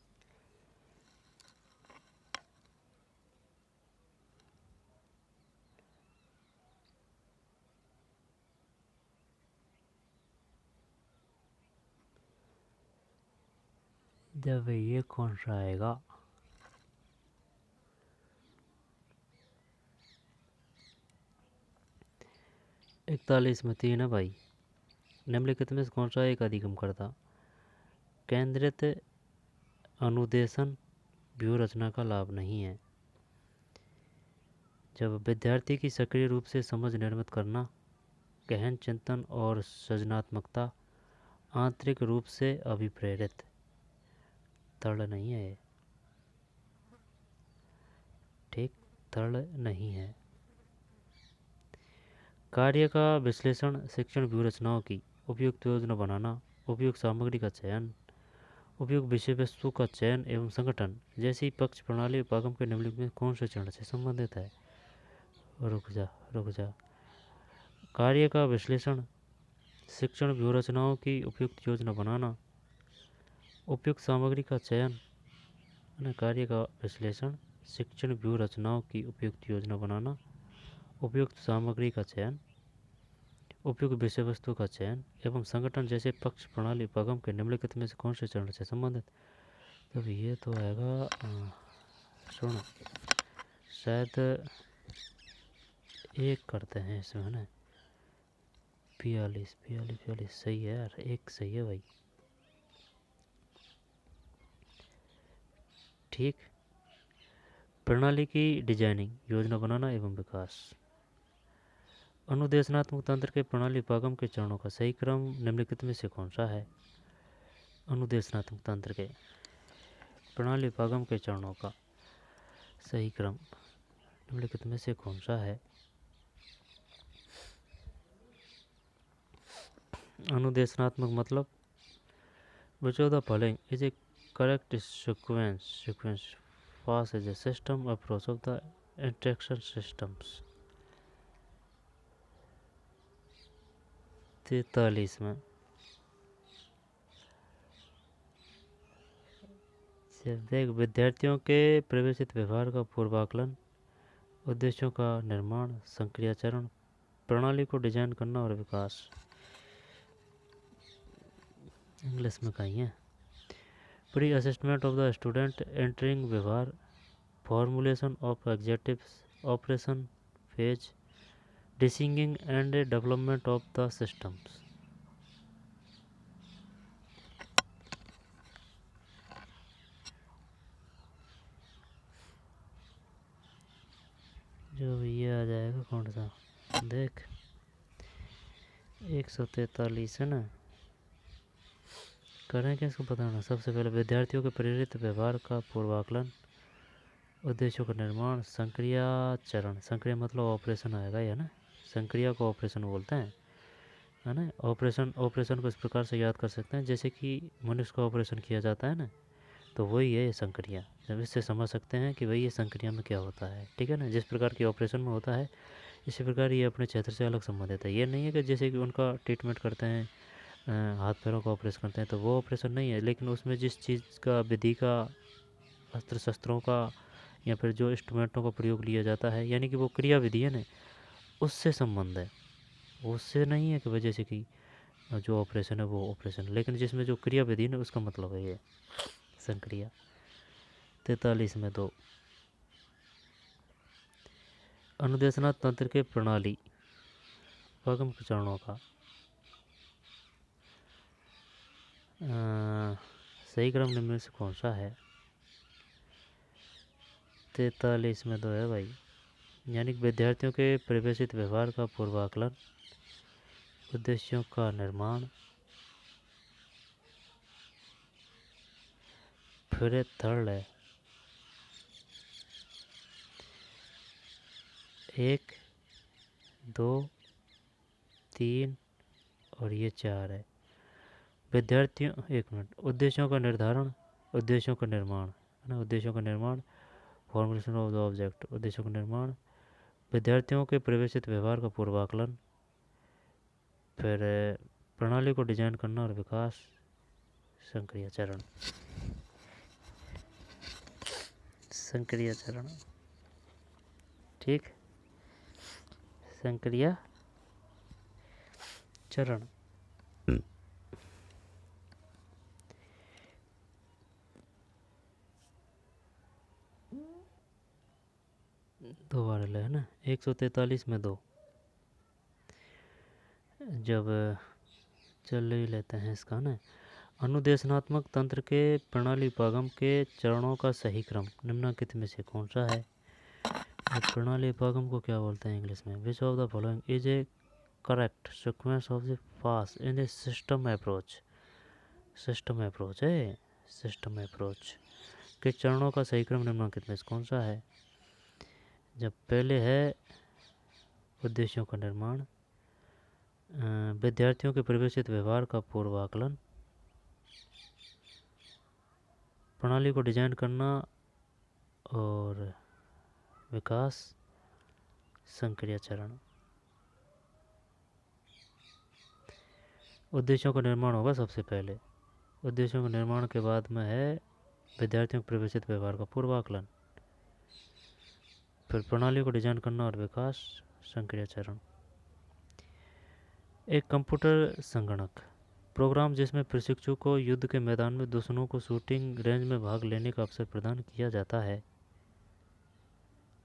A: जब ये कौन सा आएगा? इकतालीस में 3 है भाई। निम्नलिखित में से कौन सा एक अधिगम करता केंद्रित अनुदेशन व्यूहरचना का लाभ नहीं है? जब विद्यार्थी की सक्रिय रूप से समझ निर्मित करना, गहन चिंतन और सृजनात्मकता, आंतरिक रूप से अभिप्रेरित, तड़ नहीं है, ठीक, तड़ नहीं है। कार्य का विश्लेषण, शिक्षण व्यूहरचनाओं की उपयुक्त योजना बनाना, उपयुक्त सामग्री का चयन, उपयुक्त विषय वस्तु का चयन एवं संगठन जैसी पक्ष प्रणाली उपागम के निम्नलिखित में कौन से चरण से संबंधित है? रुक जा। कार्य का विश्लेषण, शिक्षण व्यूहरचनाओं की उपयुक्त योजना बनाना, उपयुक्त सामग्री का चयन, कार्य का विश्लेषण, शिक्षण व्यूहरचनाओं की उपयुक्त योजना बनाना, उपयुक्त सामग्री का चयन, उपयुक्त विषय वस्तु का चयन एवं संगठन जैसे पक्ष प्रणाली उपागम के निम्नलिखित में से कौन से चरण से संबंधित? तब ये तो आएगा, सुनो, शायद एक करते हैं इसमें, है ना? 42 सही है यार, एक सही है भाई, ठीक। प्रणाली की डिजाइनिंग, योजना बनाना एवं विकास। अनुदेशनात्मक तंत्र के प्रणाली उपागम के चरणों का सही क्रम निम्नलिखित में से कौन सा है? अनुदेशनात्मक तंत्र के प्रणाली उपागम के चरणों का सही क्रम निम्नलिखित में से कौन सा है? अनुदेशनात्मक मतलब which of the following is a correct sequence fast as a system approach of the interaction systems? 43 में देख, विद्यार्थियों के प्रवेशित व्यवहार का पूर्वाकलन, उद्देश्यों का निर्माण, संक्रियाचरण, प्रणाली को डिजाइन करना और विकास। इंग्लिश में कहीं है। Pre assessment of the student entering व्यवहार, formulation of objectives, operation phase, designing and development of the systems. जो ये आ जाएगा कौन सा, देख 143 है ना। करें क्या इसको बताना? सबसे पहले विद्यार्थियों के प्रेरित व्यवहार का पूर्वाकलन, उद्देश्यों का निर्माण, संक्रियाचरण, संक्रिया मतलब ऑपरेशन आएगा, है ना? संक्रिया को ऑपरेशन बोलते हैं, है ना? ऑपरेशन को इस प्रकार से याद कर सकते हैं जैसे कि मनुष्य का ऑपरेशन किया जाता है ना, तो वही है ये संक्रिया। जब इससे समझ सकते हैं कि भाई ये संक्रिया में क्या होता है, ठीक है ना? जिस प्रकार की ऑपरेशन में होता है इसी प्रकार ये अपने क्षेत्र से अलग संबंधित है। ये नहीं है कि जैसे कि उनका ट्रीटमेंट करते हैं, हाथ पैरों का ऑपरेशन करते हैं, तो वो ऑपरेशन नहीं है, लेकिन उसमें जिस चीज़ का, विधि का, अस्त्र शस्त्रों का या फिर जो इंस्ट्रूमेंटों का प्रयोग लिया जाता है, यानी कि वो क्रिया विधि है ना, उससे संबंध है। उससे नहीं है कि वजह से कि जो ऑपरेशन है वो ऑपरेशन, लेकिन जिसमें जो क्रिया विधि है उसका मतलब है ये संक्रिया। 43 में 2 अनुदेशना तंत्र के प्रणाली उपागम चरणों का सही क्रम निम्न में से कौन सा है? 43 में 2 है भाई। यानी विद्यार्थियों के परिभाषित व्यवहार का पूर्वाकलन, उद्देश्यों का निर्माण, फिर थर्ड है 1, 2, 3 और ये 4 है। विद्यार्थियों, एक मिनट, उद्देश्यों का निर्धारण, उद्देश्यों का निर्माण है ना, उद्देश्यों का निर्माण, फॉर्मुलेशन ऑफ द ऑब्जेक्ट, उद्देश्यों का निर्माण, विद्यार्थियों के परिवेशित व्यवहार का पूर्वाकलन, फिर प्रणाली को डिजाइन करना और विकास, संक्रिया चरण, संक्रिया चरण, ठीक, संक्रिया चरण। दो बार है ना, 143 में 2। जब चल ही लेते हैं इसका ना, अनुदेशनात्मक तंत्र के प्रणाली उपागम के चरणों का सही क्रम निम्नलिखित में से कौन सा है। प्रणाली उपागम को क्या बोलते हैं इंग्लिश में? विच of the following is A correct sequence of the pass in A system approach. System approach है, सिस्टम अप्रोच के चरणों का सही क्रम निम्नलिखित में से कौन सा है। जब पहले है उद्देश्यों का निर्माण, विद्यार्थियों के परिवेशित व्यवहार का पूर्वाकलन, प्रणाली को डिजाइन करना और विकास, संक्रिया चरण। उद्देश्यों का निर्माण होगा सबसे पहले, उद्देश्यों के निर्माण के बाद में है विद्यार्थियों के परिवेशित व्यवहार का पूर्वाकलन, फिर प्रणाली को डिजाइन करना और विकास, संक्रिया चरण। एक कंप्यूटर संगणक प्रोग्राम जिसमें प्रशिक्षु को युद्ध के मैदान में दुश्मनों को शूटिंग रेंज में भाग लेने का अवसर प्रदान किया जाता है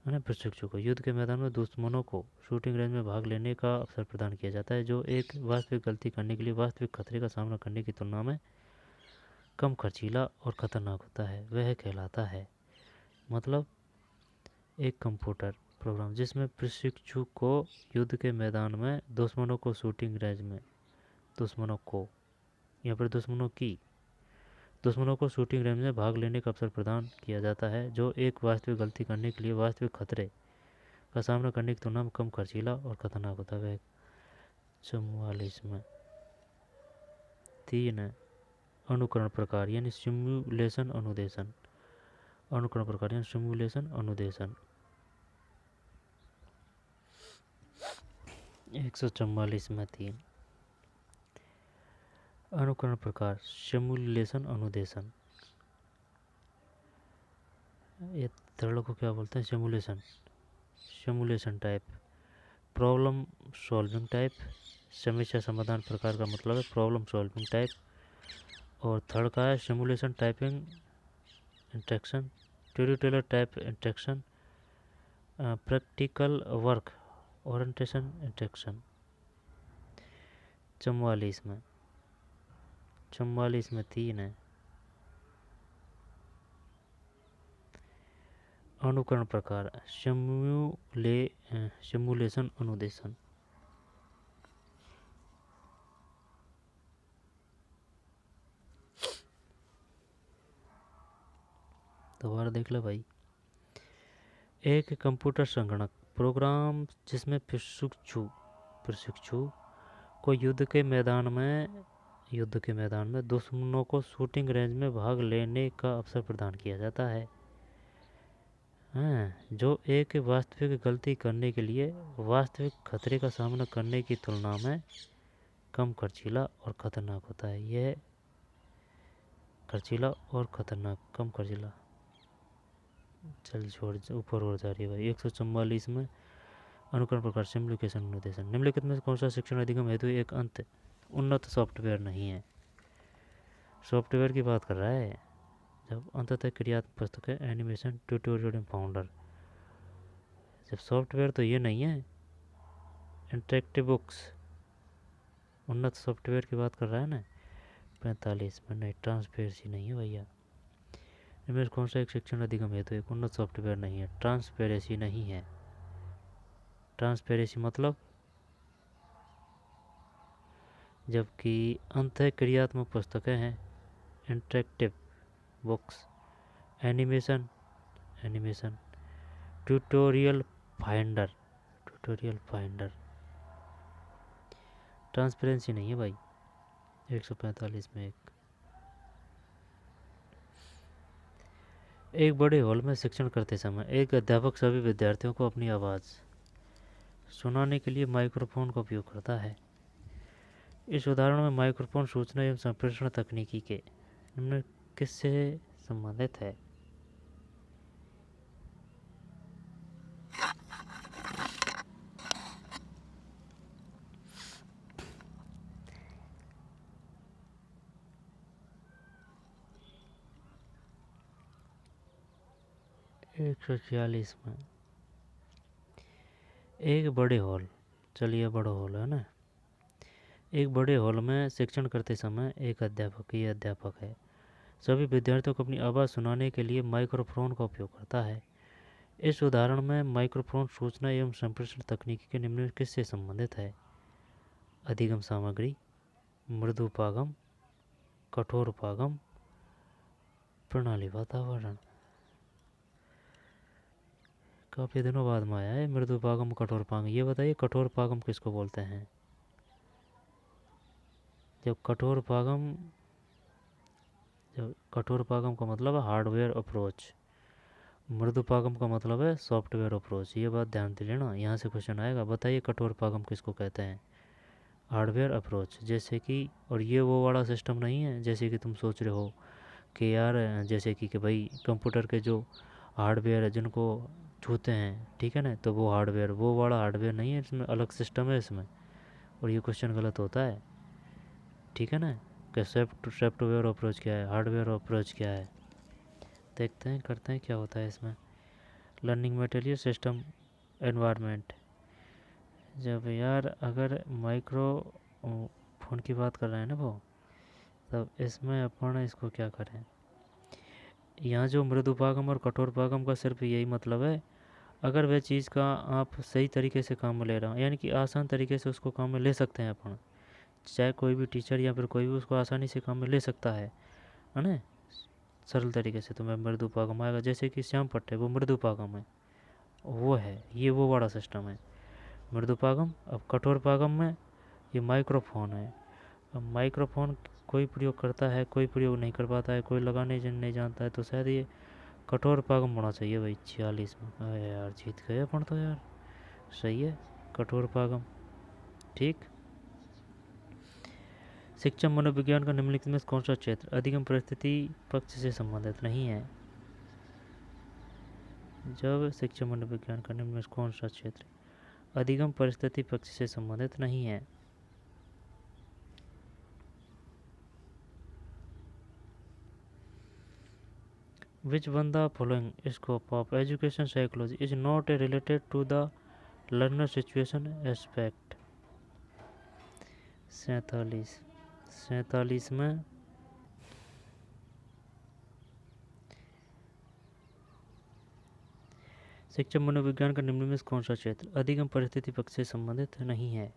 A: ना, प्रशिक्षु को युद्ध के मैदान में दुश्मनों को शूटिंग रेंज में भाग लेने का अवसर प्रदान किया जाता है, जो एक वास्तविक गलती करने के लिए वास्तविक खतरे का सामना करने की तुलना में कम खर्चीला और खतरनाक होता है, वह कहलाता है। मतलब एक कंप्यूटर प्रोग्राम जिसमें प्रशिक्षु को युद्ध के मैदान में दुश्मनों को शूटिंग रेंज में, दुश्मनों को, यहाँ पर दुश्मनों को शूटिंग रेंज में भाग लेने का अवसर प्रदान किया जाता है, जो एक वास्तविक गलती करने के लिए वास्तविक खतरे का सामना करने की तुलना में कम खर्चीला और खतरनाक होता है। 44 में 3 है अनुकरण प्रकार यानी सिमुलेशन अनुदेशन, अनुकरण प्रकार यानी सिमुलेशन अनुदेशन। 144 में 3 अनुकरण प्रकार सिमुलेशन अनुदेशन, ये थर्ड को क्या बोलते हैं? Simulation, simulation type, problem solving type, समस्या समाधान प्रकार का मतलब है प्रॉब्लम सॉल्विंग टाइप, और थर्ड का है simulation typing instruction, tutorial type instruction, practical work orientation instruction. 44 में 3 है अनुकरण प्रकार सिमुलेशन अनुदेशन। दोबारा देख लो भाई। एक कंप्यूटर संगणक प्रोग्राम जिसमें प्रशिक्षु को युद्ध के मैदान में दुश्मनों को शूटिंग रेंज में भाग लेने का अवसर प्रदान किया जाता है, जो एक वास्तविक गलती करने के लिए वास्तविक खतरे का सामना करने की तुलना में कम खर्चीला और खतरनाक होता है। यह खर्चीला और खतरनाक, कम खर्चीला, चल छोड़ ऊपर और जा रही है भाई। 144 में अनुकरण प्रकार सिमुलेशन अनुदेशन। निम्नलिखित में कौन सा शिक्षण अधिगम हेतु एक उन्नत सॉफ्टवेयर नहीं है? सॉफ्टवेयर की बात कर रहा है। जब अंततः क्रियात्मक पुस्तक है, एनिमेशन, ट्यूटोरियल, फाउंडर। जब सॉफ्टवेयर तो ये नहीं है, इंटरेक्टिव बुक्स, उन्नत सॉफ्टवेयर की बात कर रहा है ना। 45 में नहीं, ट्रांसपेरेंसी नहीं है भैया। इनमें कौन सा एक शिक्षण अधिगम हेतु एक उन्नत सॉफ्टवेयर नहीं है? ट्रांसपेरेंसी नहीं है। ट्रांसपेरेंसी मतलब जबकि अंतः क्रियात्मक पुस्तकें हैं, interactive books, animation animation, tutorial finder tutorial finder. Transparency नहीं है भाई। 145 में एक बड़े हॉल में शिक्षण करते समय एक अध्यापक सभी विद्यार्थियों को अपनी आवाज़ सुनाने के लिए माइक्रोफोन का उपयोग करता है। इस उदाहरण में माइक्रोफोन सूचना एवं संप्रेषण तकनीकी के निम्न किससे संबंधित है? एक 146 में एक बड़े हॉल, चलिए बड़ा हॉल है ना, एक बड़े हॉल में शिक्षण करते समय एक अध्यापक, ये अध्यापक है, सभी विद्यार्थियों को अपनी आवाज़ सुनाने के लिए माइक्रोफोन का उपयोग करता है। इस उदाहरण में माइक्रोफोन सूचना एवं संप्रेषण तकनीकी के निम्न किससे संबंधित है? अधिगम सामग्री, मृदुपागम, कठोरपागम, प्रणाली वातावरण। काफ़ी दिनों बाद में आया है मृदुपागम कठोरपागम। ये बताइए कठोरपागम किसको बोलते हैं? जब कठोरपागम का मतलब है हार्डवेयर अप्रोच, मृदुपागम का मतलब है सॉफ्टवेयर अप्रोच। ये बात ध्यान से लेना, यहाँ से क्वेश्चन आएगा। बताइए कठोरपागम किसको कहते हैं? Hardware approach. जैसे कि, और ये वो वाला सिस्टम नहीं है जैसे कि तुम सोच रहे हो कि यार जैसे कि भाई कंप्यूटर के जो हार्डवेयर है जिनको छूते हैं, ठीक है ना, तो वो हार्डवेयर, वो वाला हार्डवेयर नहीं है, इसमें अलग सिस्टम है इसमें। और ये क्वेश्चन गलत होता है, ठीक है ना। कि सॉफ्टवेयर अप्रोच क्या है, हार्डवेयर अप्रोच क्या है, देखते हैं करते हैं क्या होता है इसमें। Learning material system environment. जब यार अगर माइक्रो फोन की बात कर रहे हैं ना वो, तब इसमें अपन इसको क्या करें, यहाँ जो मृदुपागम और कठोरपागम का सिर्फ यही मतलब है, अगर वह चीज़ का आप सही तरीके से काम में ले रहे हो, यानी कि आसान तरीके से उसको काम में ले सकते हैं अपन, चाहे कोई भी टीचर या फिर कोई भी उसको आसानी से काम में ले सकता है ना, सरल तरीके से। तो मैं मृदुपागम आएगा। जैसे कि श्याम पट्टे वो मृदुपागम है, वो है, ये वो बड़ा सिस्टम है मृदुपागम। अब कठोरपागम में ये माइक्रोफोन है। अब माइक्रोफोन कोई प्रयोग करता है, कोई प्रयोग नहीं कर पाता है, कोई लगाने नहीं जानता है, तो शायद ये कठोरपागम होना चाहिए भाई 46 में। अरे यार जीत गए अपन तो यार, सही है कठोरपागम, ठीक। शिक्षा मनोविज्ञान का निम्नलिखित में कौन सा क्षेत्र अधिगम परिस्थिति पक्ष से संबंधित नहीं है? जब शिक्षा मनोविज्ञान का निम्न में कौन सा क्षेत्र अधिगम परिस्थिति पक्ष से संबंधित नहीं है? Which one the following scope of education psychology is not related to the learner situation aspect? 47 में शिक्षा मनोविज्ञान का निम्न में कौन सा क्षेत्र अधिगम परिस्थिति पक्ष से संबंधित नहीं है?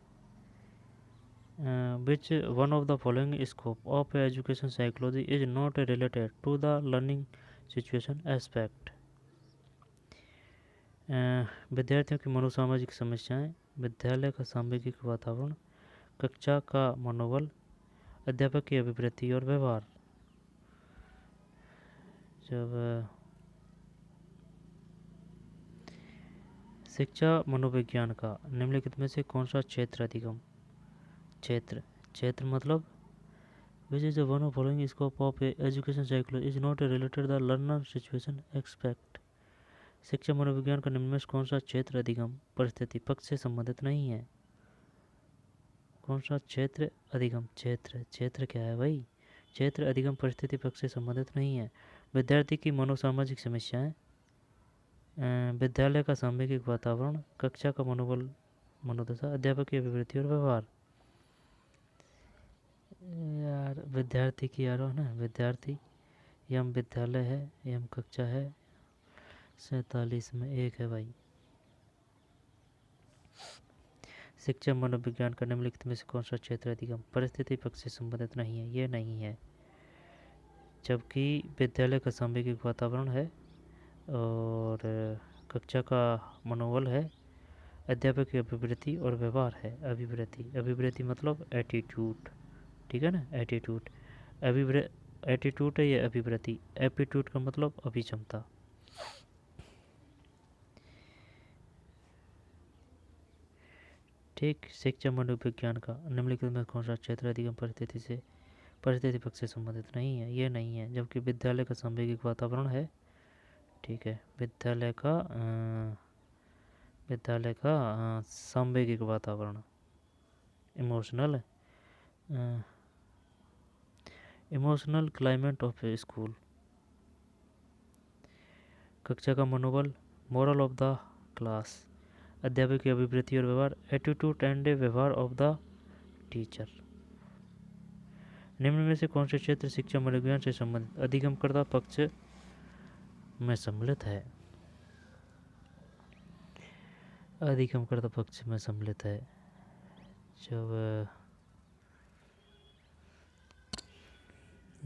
A: Which one of the following scope of education psychology is not related to the learning situation aspect? विद्यार्थियों की मनोसामाजिक समस्याएं, विद्यालय का सामाजिक वातावरण, कक्षा का मनोबल, अध्यापक की अभिवृत्ति और व्यवहार। जब शिक्षा मनोविज्ञान का निम्नलिखित में से कौन सा क्षेत्र अधिगम क्षेत्र मतलब which is the one of following scope of education psychology is not related the learner situation aspect? शिक्षा मनोविज्ञान का निम्न में कौन सा क्षेत्र अधिगम परिस्थिति पक्ष से संबंधित नहीं है? कौन सा क्षेत्र अधिगम, क्षेत्र क्या है भाई? क्षेत्र अधिगम परिस्थिति पक्ष से संबंधित नहीं है। विद्यार्थी की मनोसामाजिक समस्याएं, विद्यालय का सामाजिक वातावरण, कक्षा का मनोबल मनोदशा, अध्यापक की अभिवृत्ति और व्यवहार। यार विद्यार्थी की यार ना, विद्यार्थी यम विद्यालय है, यम कक्षा है, 47 में 1 है भाई। शिक्षा मनोविज्ञान का निम्नलिखित में से कौन सा क्षेत्र अधिगम परिस्थिति पक्ष से संबंधित नहीं है? ये नहीं है, जबकि विद्यालय का सामूहिक वातावरण है और कक्षा का मनोबल है, अध्यापक की अभिवृत्ति और व्यवहार है। अभिवृत्ति मतलब एटीट्यूड, ठीक है ना, एटीट्यूड। एटीट्यूड है ये अभिवृत्ति। एप्टीट्यूड का मतलब अभिक्षमता। ठीक। शिक्षा मनोविज्ञान का निम्नलिखित में कौन सा क्षेत्र अधिगम परिस्थिति पक्ष से संबंधित नहीं है? ये नहीं है, जबकि विद्यालय का सामूहिक वातावरण है, ठीक है। विद्यालय का सामूहिक वातावरण, emotional climate of A school. कक्षा का मनोबल, मोरल ऑफ द क्लास। अध्यापक की अभिवृत्ति और व्यवहार, एटीट्यूड एंड व्यवहार ऑफ द टीचर। निम्न में से कौन से क्षेत्र शिक्षा मनोविज्ञान से संबंधित अधिगमकर्ता पक्ष में सम्मिलित है? अधिगमकर्ता पक्ष में सम्मिलित है। जब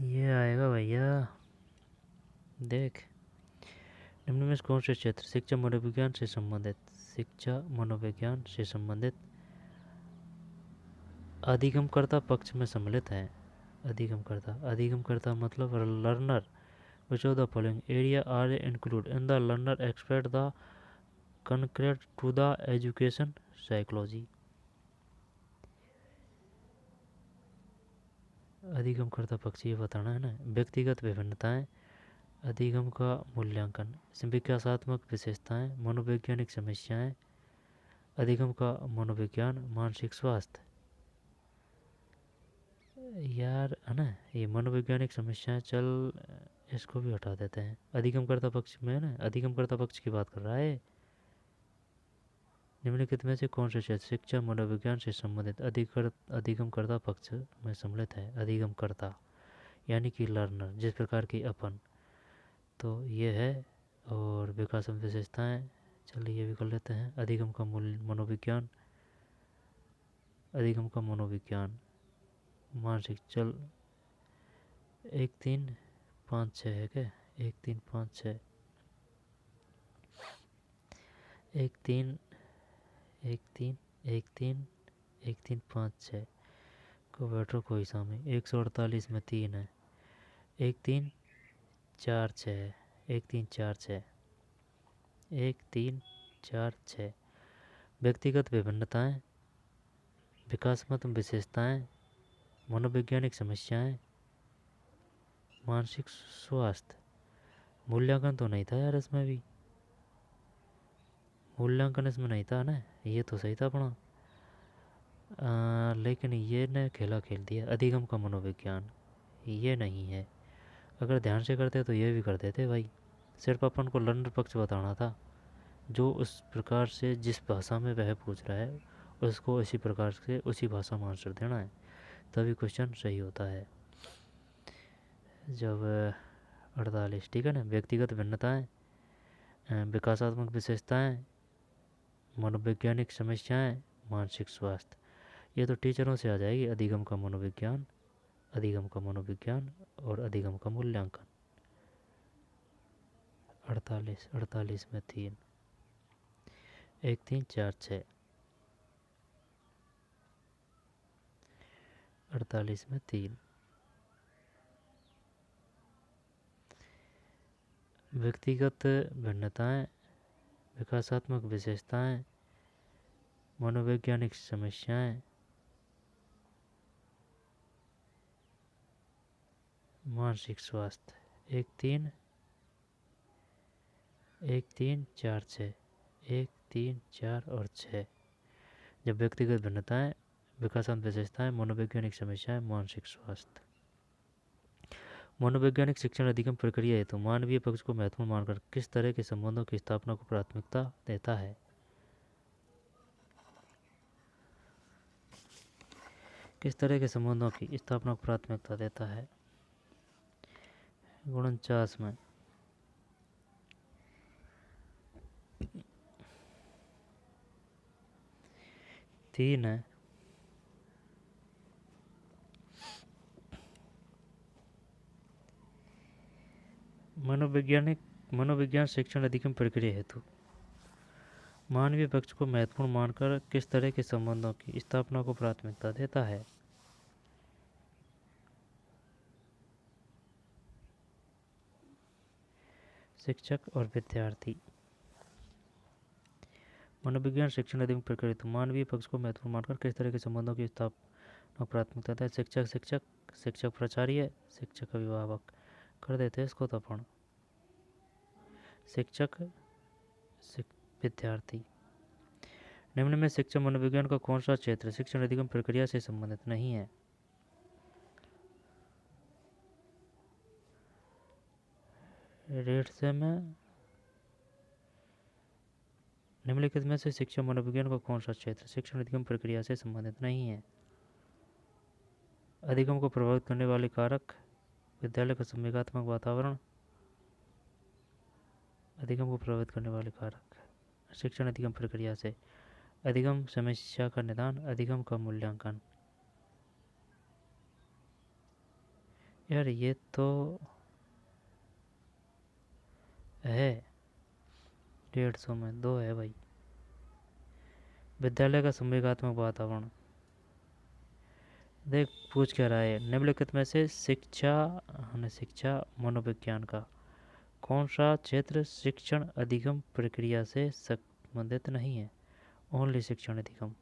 A: ये आएगा भैया, देख, निम्न में से कौन से क्षेत्र शिक्षा मनोविज्ञान से संबंधित अधिगमकर्ता पक्ष में सम्मिलित है? अधिगमकर्ता मतलब learner which of the following area are included in the learner expect the concrete to the education psychology। अधिगमकर्ता पक्ष ये बताना है ना। व्यक्तिगत विभिन्नताएं, अधिगम का मूल्यांकन, विकासात्मक विशेषताएं, मनोवैज्ञानिक समस्याएं, अधिगम का मनोविज्ञान, मानसिक स्वास्थ्य। यार है ना, ये मनोवैज्ञानिक समस्याएं, चल इसको भी हटा देते हैं। अधिगमकर्ता पक्ष में है ना, अधिगमकर्ता पक्ष की बात कर रहा है। निम्नलिखित में से कौन से क्षेत्र शिक्षा मनोविज्ञान से संबंधित अधिगमकर्ता पक्ष में सम्मिलित है? अधिगमकर्ता यानी कि लर्नर, जिस प्रकार की अपन, तो ये है। और विकासात्मक विशेषताएं, चलिए ये भी कर लेते हैं। अधिगम का मनोविज्ञान, मानसिक, चल 1 3 5 6 है क्या? 1 3 5 6 1 3 1 3 1 3 1 3 5 6 को बैठो कोई सामने। 148 में 3 है। 1 3 4 6 है। 1 3 4 6 1 3 4 6। व्यक्तिगत विभिन्नताएं, विकासात्मक विशेषताएं, मनोवैज्ञानिक समस्याएं, मानसिक स्वास्थ्य। मूल्यांकन तो नहीं था यार इसमें भी, मूल्यांकन इसमें नहीं था ना। ये तो सही था अपना, लेकिन ये ने खेला खेल दिया। अधिगम का मनोविज्ञान ये नहीं है। अगर ध्यान से करते तो ये भी कर देते भाई। सिर्फ अपन को लर्नर पक्ष बताना था, जो उस प्रकार से जिस भाषा में वह पूछ रहा है उसको इसी प्रकार से उसी भाषा में आंसर देना है, तभी क्वेश्चन सही होता है। जब 48, ठीक है ना। व्यक्तिगत भिन्नताएं, विकासात्मक विशेषताएं, मनोवैज्ञानिक समस्याएं, मानसिक स्वास्थ्य, ये तो टीचरों से आ जाएगी। अधिगम का मनोविज्ञान और अधिगम का मूल्यांकन। 48 में 3, 1 3 4 6। 48 में 3। व्यक्तिगत भिन्नताएं, विकासात्मक विशेषताएं, मनोवैज्ञानिक समस्याएं, मानसिक स्वास्थ्य। 1 3 4 6, 1 3 4 और 6। जब व्यक्तिगत भिन्नताएं, विकासात्मक विशेषताएं, मनोवैज्ञानिक समस्याएं, मानसिक स्वास्थ्य। मनोवैज्ञानिक शिक्षण अधिगम प्रक्रिया है तो मानवीय पक्ष को महत्वपूर्ण मानकर किस तरह के संबंधों की स्थापना को प्राथमिकता देता है? किस तरह के संबंधों की स्थापना को प्राथमिकता देता है? 49 में 3 है। मनोविज्ञान शिक्षण अधिगम प्रक्रिया हेतु मानवीय पक्ष को महत्वपूर्ण मानकर किस तरह के संबंधों की स्थापना को प्राथमिकता देता है? शिक्षक और विद्यार्थी। मनोविज्ञान शिक्षण अधिगम प्रक्रिया हेतु मानवीय पक्ष को महत्वपूर्ण मानकर किस तरह के संबंधों की स्थापना को प्राथमिकता देता है? शिक्षक शिक्षक, शिक्षक प्राचार्य, शिक्षक अभिभावक। कर देते हैं इसको तो अपन शिक्षक विद्यार्थी। निम्न में शिक्षण मनोविज्ञान का कौन सा क्षेत्र शिक्षण अधिगम प्रक्रिया से संबंधित नहीं है? रेट से में निम्नलिखित में से शिक्षण मनोविज्ञान का कौन सा क्षेत्र शिक्षण अधिगम प्रक्रिया से संबंधित नहीं है? अधिगम को प्रभावित करने वाले कारक, विद्यालय का संवेगात्मक वातावरण, अधिगम को प्रभावित करने वाले कारक शिक्षण अधिगम प्रक्रिया से, अधिगम समस्या का निदान, अधिगम का मूल्यांकन। यार ये तो है 150 में 2 है भाई। विद्यालय का संवेगात्मक वातावरण देख पूछ क्या रहा है, निम्नलिखित में से शिक्षा मनोविज्ञान का कौन सा क्षेत्र शिक्षण अधिगम प्रक्रिया से संबंधित नहीं है? ओनली शिक्षण अधिगम।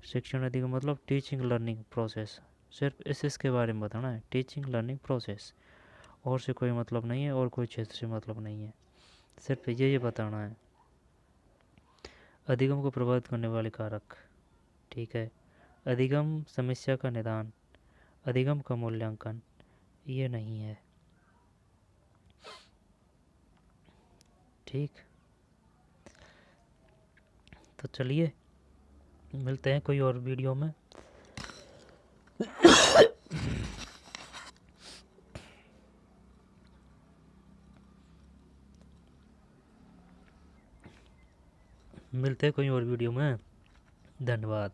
A: शिक्षण अधिगम मतलब टीचिंग लर्निंग प्रोसेस, सिर्फ इसके बारे में बताना है, टीचिंग लर्निंग प्रोसेस, और से कोई मतलब नहीं है, और कोई क्षेत्र से मतलब नहीं है, सिर्फ ये बताना है। अधिगम को प्रभावित करने वाले कारक, ठीक है, अधिगम समस्या का निदान, अधिगम का मूल्यांकन, ये नहीं है। ठीक, तो चलिए मिलते हैं कोई और वीडियो में। मिलते हैं कोई और वीडियो में। धन्यवाद।